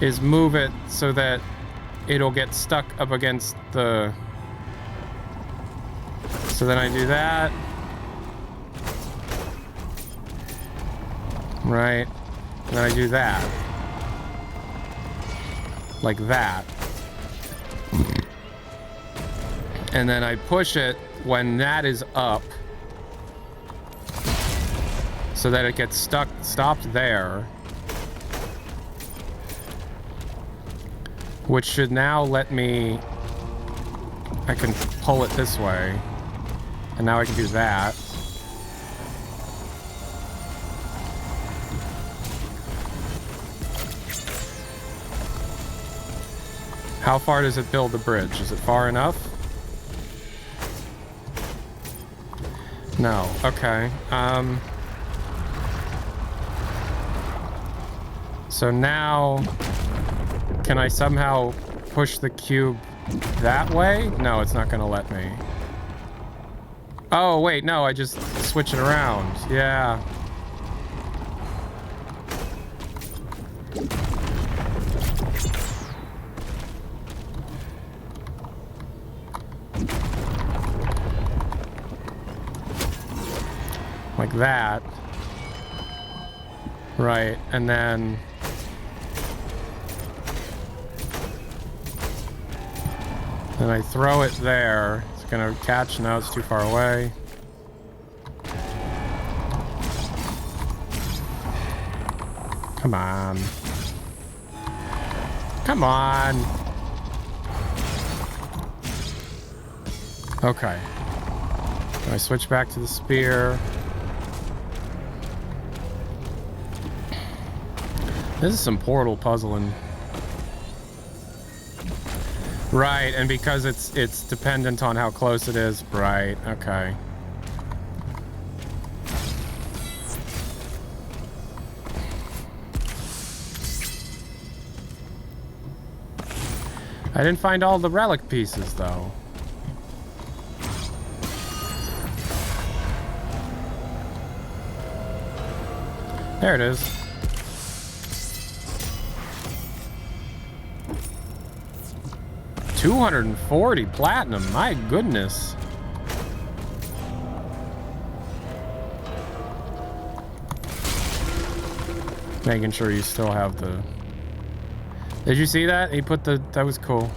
is move it so that it'll get stuck up against the... So then I do that. Right. And then I do that. Like that. And then I push it when that is up. So that it gets stopped there. Which should now let me... I can pull it this way. And now I can do that. How far does it build the bridge? Is it far enough? No. Okay. So now, can I somehow push the cube that way? No, it's not gonna let me. Oh, wait, no, I just switch it around. Yeah. Like that. Right, and then... Then I throw it there. It's gonna catch. Now it's too far away. Come on. Come on. Okay. I switch back to the spear. This is some portal puzzling. Right, and because it's dependent on how close it is. Right, okay. I didn't find all the relic pieces, though. There it is. $240 platinum. My goodness. Making sure you still have the... Did you see that? He put the... That was cool.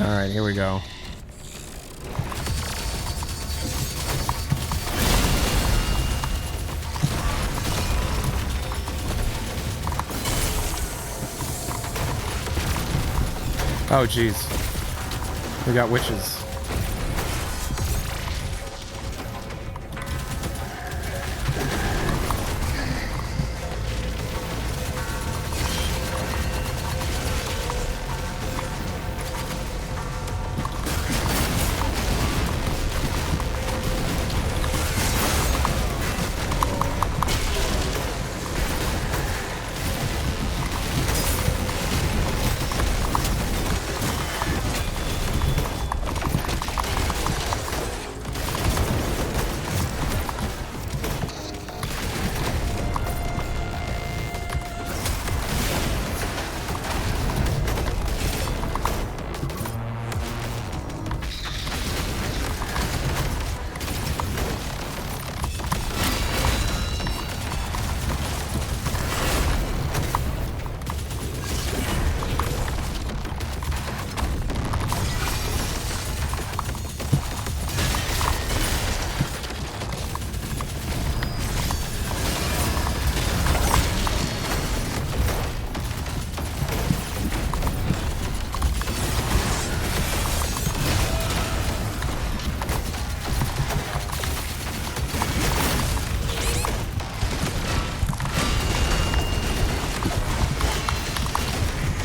Alright, here we go. Oh, jeez. We got witches.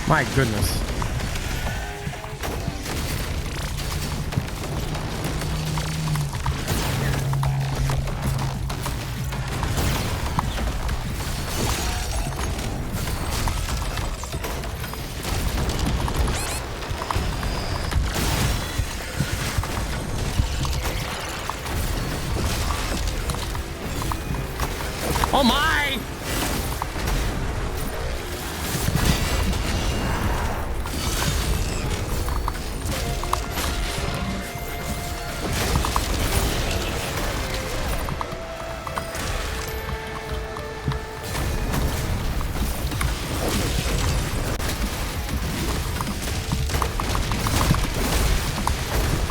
My goodness. Oh my!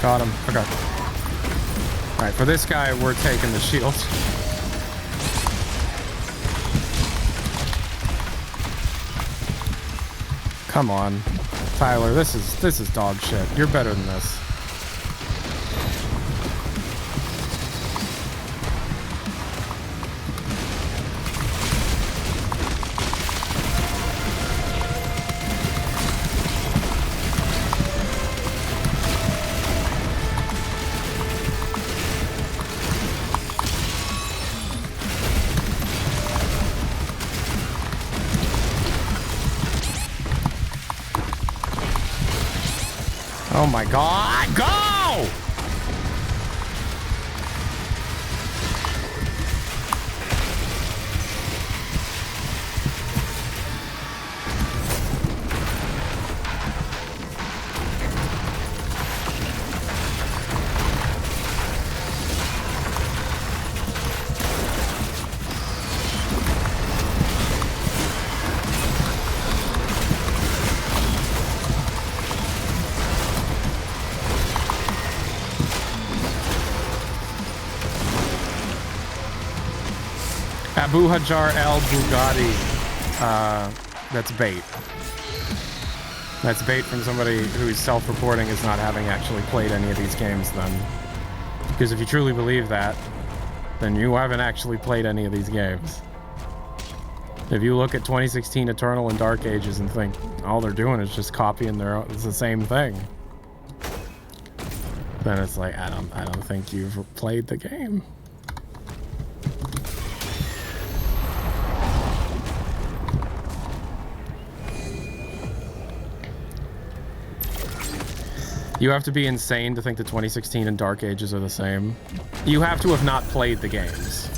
Got him. Okay. Alright, for this guy, we're taking the shield. Come on. Tyler, this is dog shit. You're better than this. Oh my god, go! Abu Hajar El Bugatti. That's bait. That's bait from somebody who's self-reporting as not having actually played any of these games then. Because if you truly believe that, then you haven't actually played any of these games. If you look at 2016 Eternal and Dark Ages and think all they're doing is just copying it's the same thing, then it's like, I don't think you've played the game. You have to be insane to think that 2016 and Dark Ages are the same. You have to have not played the games.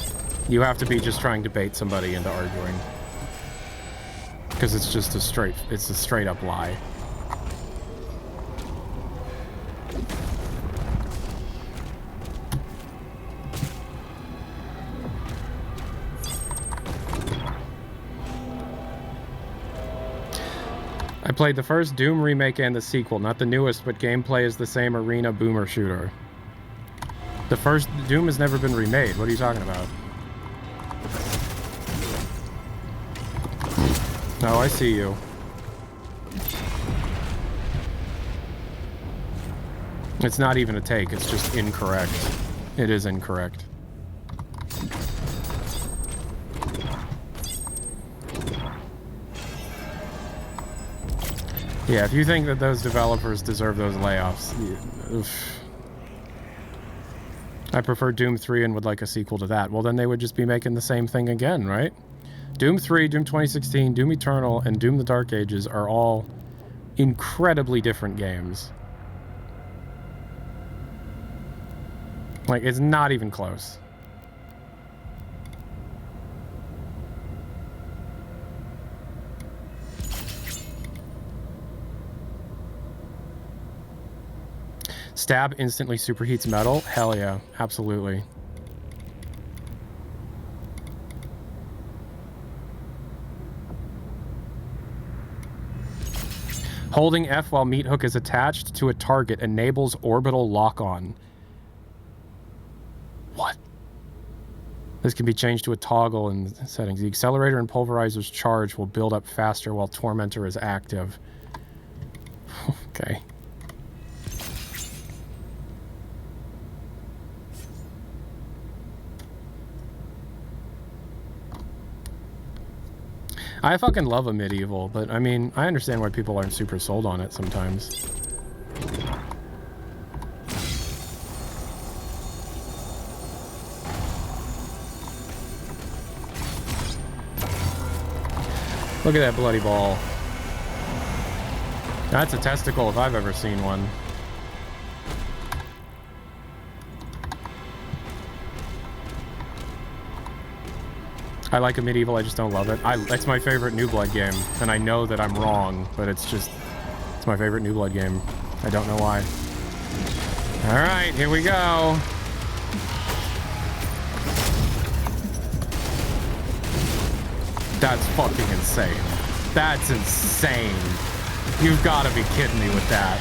You have to be just trying to bait somebody into arguing. Because it's just a straight up lie. I played the first Doom remake and the sequel, not the newest, but gameplay is the same arena boomer shooter. The first Doom has never been remade. What are you talking about? Oh, I see you. It's not even a take, it's just incorrect. It is incorrect. Yeah, if you think that those developers deserve those layoffs, oof. I prefer Doom 3 and would like a sequel to that. Well, then they would just be making the same thing again, right? Doom 3, Doom 2016, Doom Eternal, and Doom the Dark Ages are all incredibly different games. Like, it's not even close. Stab instantly superheats metal? Hell yeah, absolutely. Holding F while meat hook is attached to a target enables orbital lock-on. What? This can be changed to a toggle in settings. The accelerator and pulverizer's charge will build up faster while Tormentor is active. Okay. I fucking love a medieval, but I mean, I understand why people aren't super sold on it sometimes. Look at that bloody ball. That's a testicle if I've ever seen one. I like a medieval, I just don't love it. It's my favorite New Blood game, and I know that I'm wrong, but it's my favorite New Blood game. I don't know why. Alright, here we go. That's fucking insane. That's insane. You've got to be kidding me with that.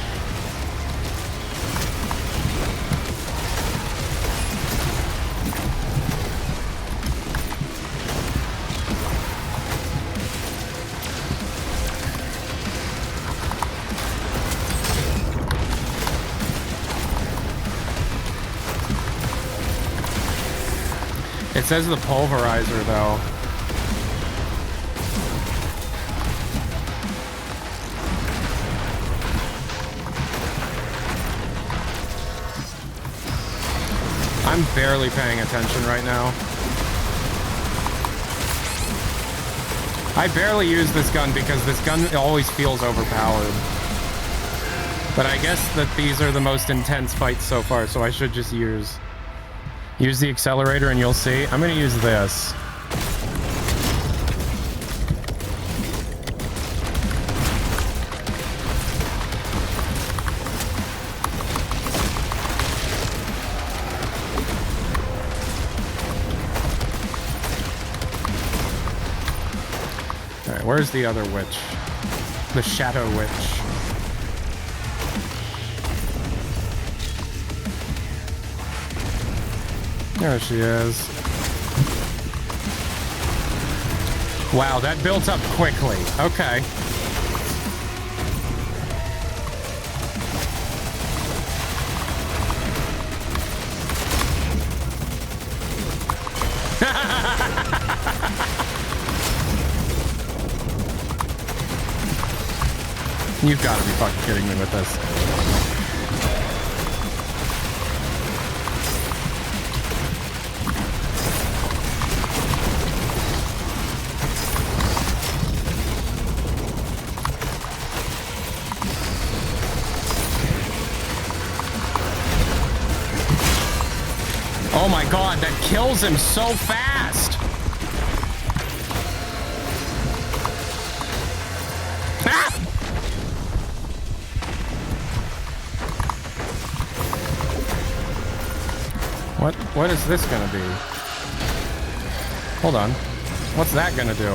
It says the pulverizer, though. I'm barely paying attention right now. I barely use this gun because this gun always feels overpowered. But I guess that these are the most intense fights so far, so I should just use the accelerator and you'll see. I'm gonna use this. Alright, where's the other witch? The Shadow Witch. There she is. Wow, that built up quickly. Okay. You've got to be fucking kidding me with this. Oh my god, that kills him so fast! Ah! What is this gonna be? Hold on. What's that gonna do?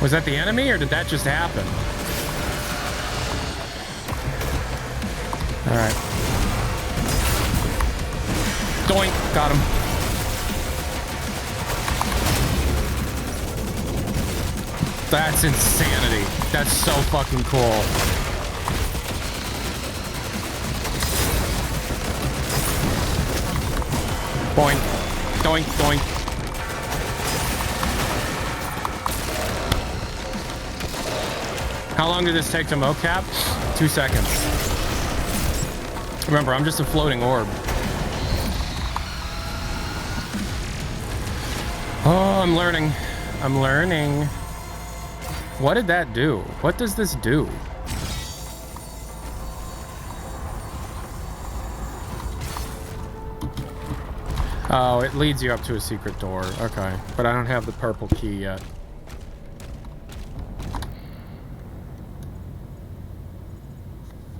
Was that the enemy, or did that just happen? Alright. Doink! Got him. That's insanity. That's so fucking cool. Boink. Doink, doink. How long did this take to mocap? 2 seconds. Remember, I'm just a floating orb. Oh, I'm learning. I'm learning. What did that do? What does this do? Oh, it leads you up to a secret door. Okay, but I don't have the purple key yet.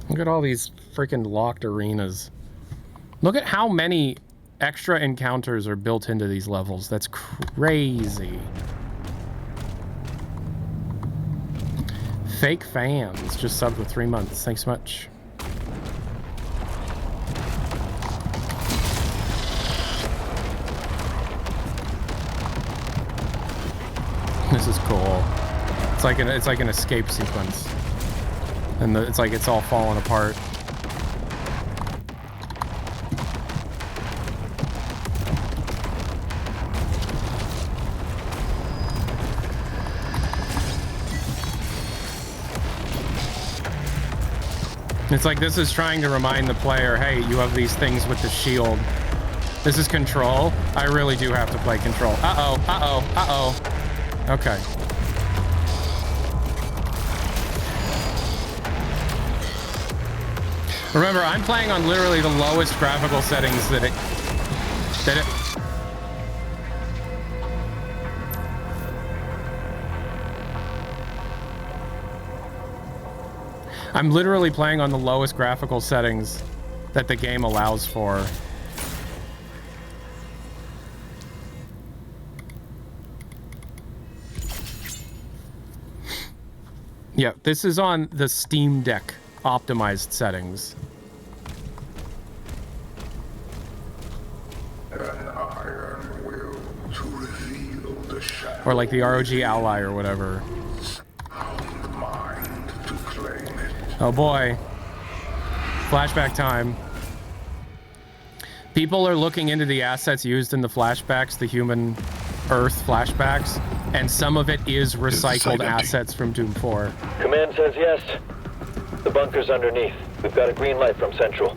Look at all these freaking locked arenas. Look at how many extra encounters are built into these levels. That's crazy. Fake fans just subbed with 3 months. Thanks so much. This is cool. It's like an escape sequence, and it's like it's all falling apart. It's like this is trying to remind the player, hey, you have these things with the shield. This is control. I really do have to play control. Uh-oh, uh-oh, uh-oh. Okay. Remember, I'm playing on literally the lowest graphical settings that it... I'm literally playing on the lowest graphical settings that the game allows for. Yeah, this is on the Steam Deck optimized settings. An iron will to reveal the shadow. Or like the ROG Ally or whatever. Sound mind to claim it. Oh boy. Flashback time. People are looking into the assets used in the flashbacks, the human Earth flashbacks, and some of it is recycled assets from Doom 4. Command says yes. The bunker's underneath. We've got a green light from Central.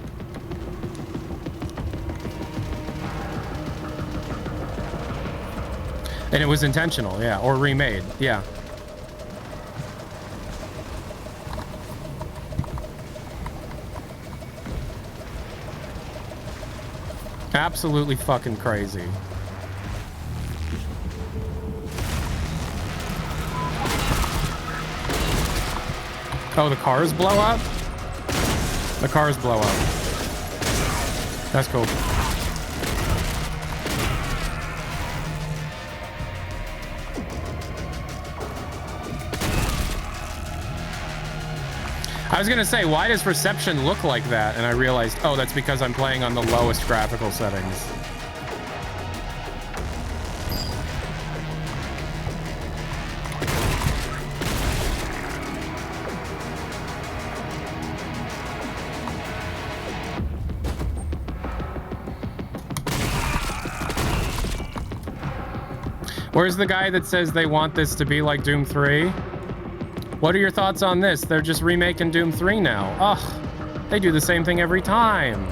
And it was intentional, yeah, or remade, yeah. Absolutely fucking crazy. Oh, the cars blow up? The cars blow up. That's cool. I was gonna say, why does reception look like that? And I realized, oh, that's because I'm playing on the lowest graphical settings. Where's the guy that says they want this to be like Doom 3? What are your thoughts on this? They're just remaking Doom 3 now. Ugh, they do the same thing every time.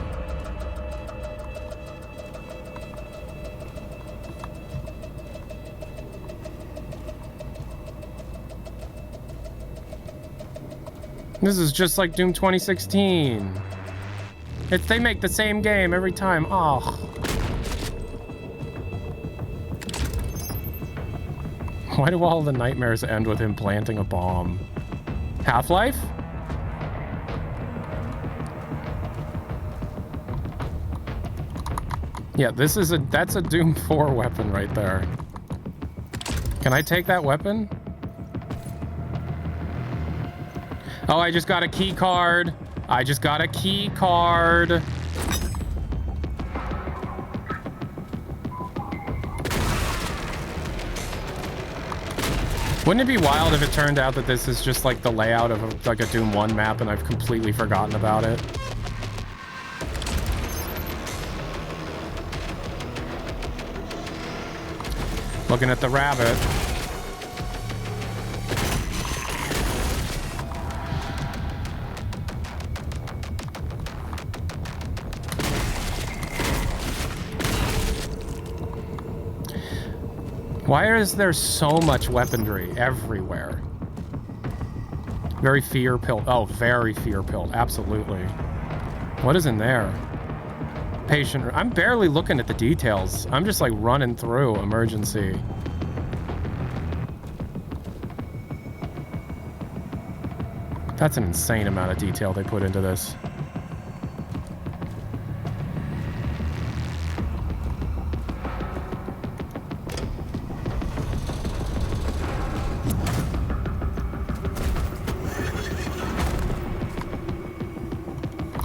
This is just like Doom 2016. They make the same game every time. Oh. Why do all the nightmares end with him planting a bomb? Half-Life? Yeah, that's a Doom 4 weapon right there. Can I take that weapon? Oh, I just got a key card. I just got a key card. Wouldn't it be wild if it turned out that this is just like the layout of like a Doom 1 map and I've completely forgotten about it? Looking at the rabbit. Why is there so much weaponry everywhere? Very fear-pilled. Oh, very fear-pilled. Absolutely. What is in there? Patient. I'm barely looking at the details. I'm just like running through emergency. That's an insane amount of detail they put into this.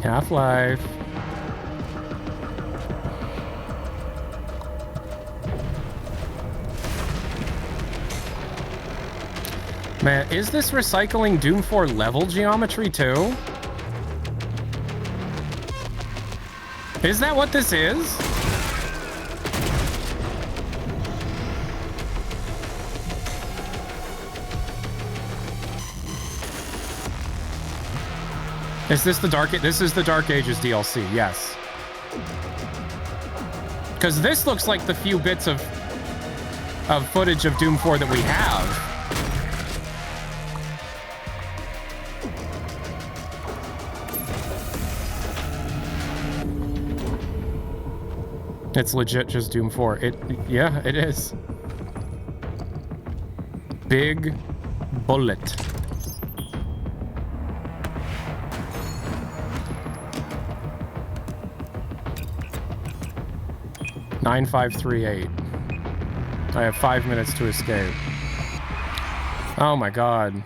Half-Life. Man, is this recycling Doom 4 level geometry too? Is that what this is? Is this the This is the Dark Ages DLC, yes. Because this looks like the few bits of footage of Doom 4 that we have. It's legit just Doom 4. Yeah, it is. Big bullet. $9538. I have 5 minutes to escape. Oh my god.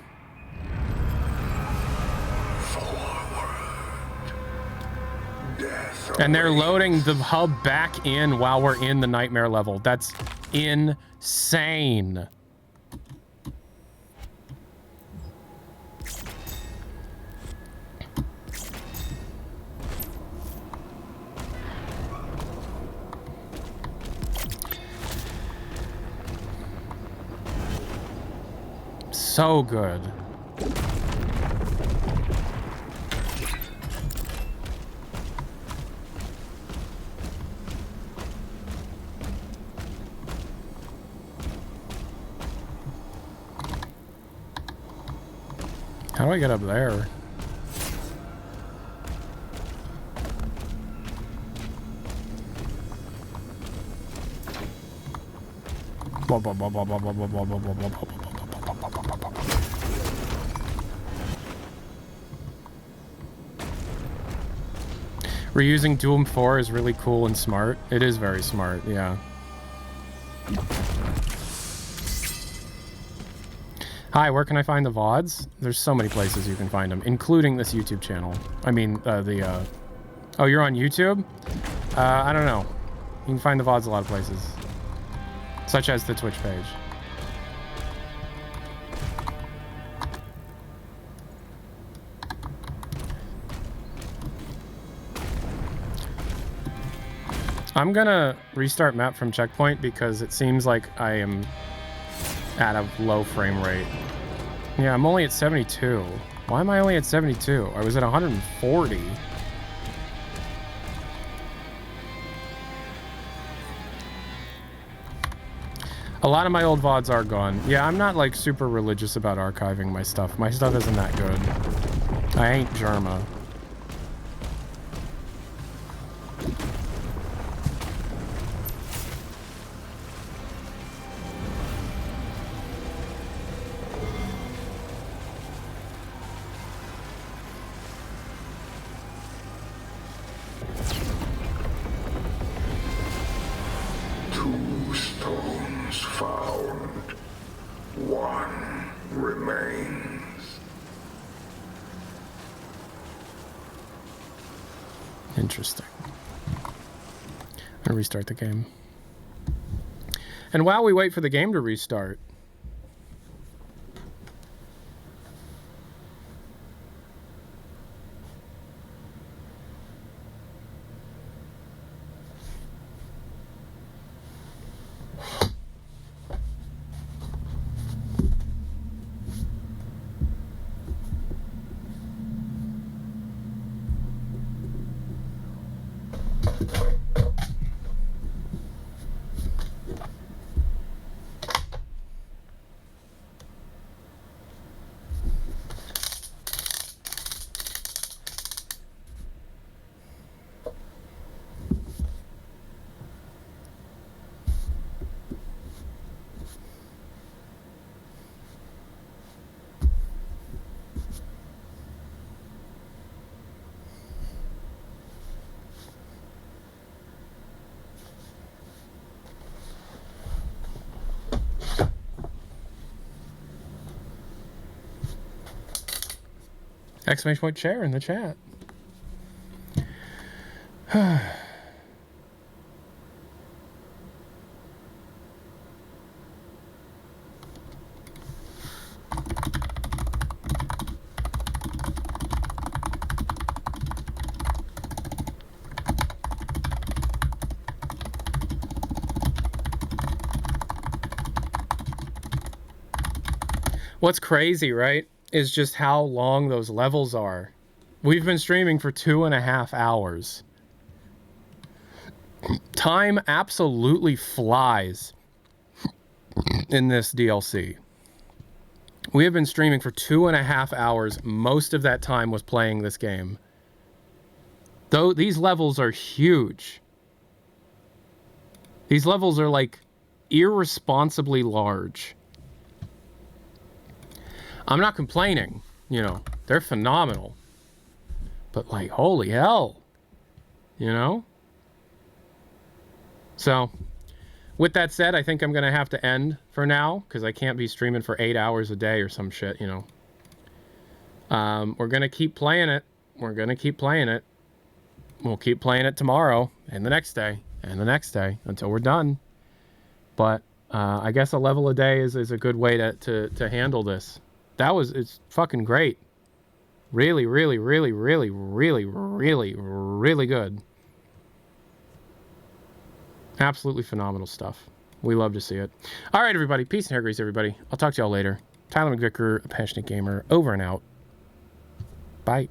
And they're loading the hub back in while we're in the nightmare level. That's insane. So good. How do I get up there? Reusing Doom 4 is really cool and smart. It is very smart, yeah. Hi, where can I find the VODs? There's so many places you can find them, including this YouTube channel. I mean, Oh, you're on YouTube? I don't know. You can find the VODs a lot of places. Such as the Twitch page. I'm gonna restart map from checkpoint because it seems like I am at a low frame rate. Yeah, I'm only at 72. Why am I only at 72? I was at 140. A lot of my old VODs are gone. Yeah, I'm not like super religious about archiving my stuff. My stuff isn't that good. I ain't Germa. Interesting. I'm gonna restart the game. And while we wait for the game to restart, exclamation point share in the chat. What's crazy, right, is just how long those levels are. We've been streaming for 2.5 hours. Time absolutely flies in this DLC. We have been streaming for 2.5 hours. Most of that time was playing this game. Though these levels are huge. These levels are like irresponsibly large. I'm not complaining, you know, they're phenomenal. But like, holy hell, you know? So, with that said, I think I'm going to have to end for now, because I can't be streaming for 8 hours a day or some shit, you know. We're going to keep playing it. We're going to keep playing it. We'll keep playing it tomorrow, and the next day, and the next day, until we're done. But I guess a level a day is a good way to handle this. It's fucking great. Really, really, really, really, really, really, really good. Absolutely phenomenal stuff. We love to see it. All right, everybody. Peace and hair grease, everybody. I'll talk to y'all later. Tyler McVicker, a passionate gamer, over and out. Bye.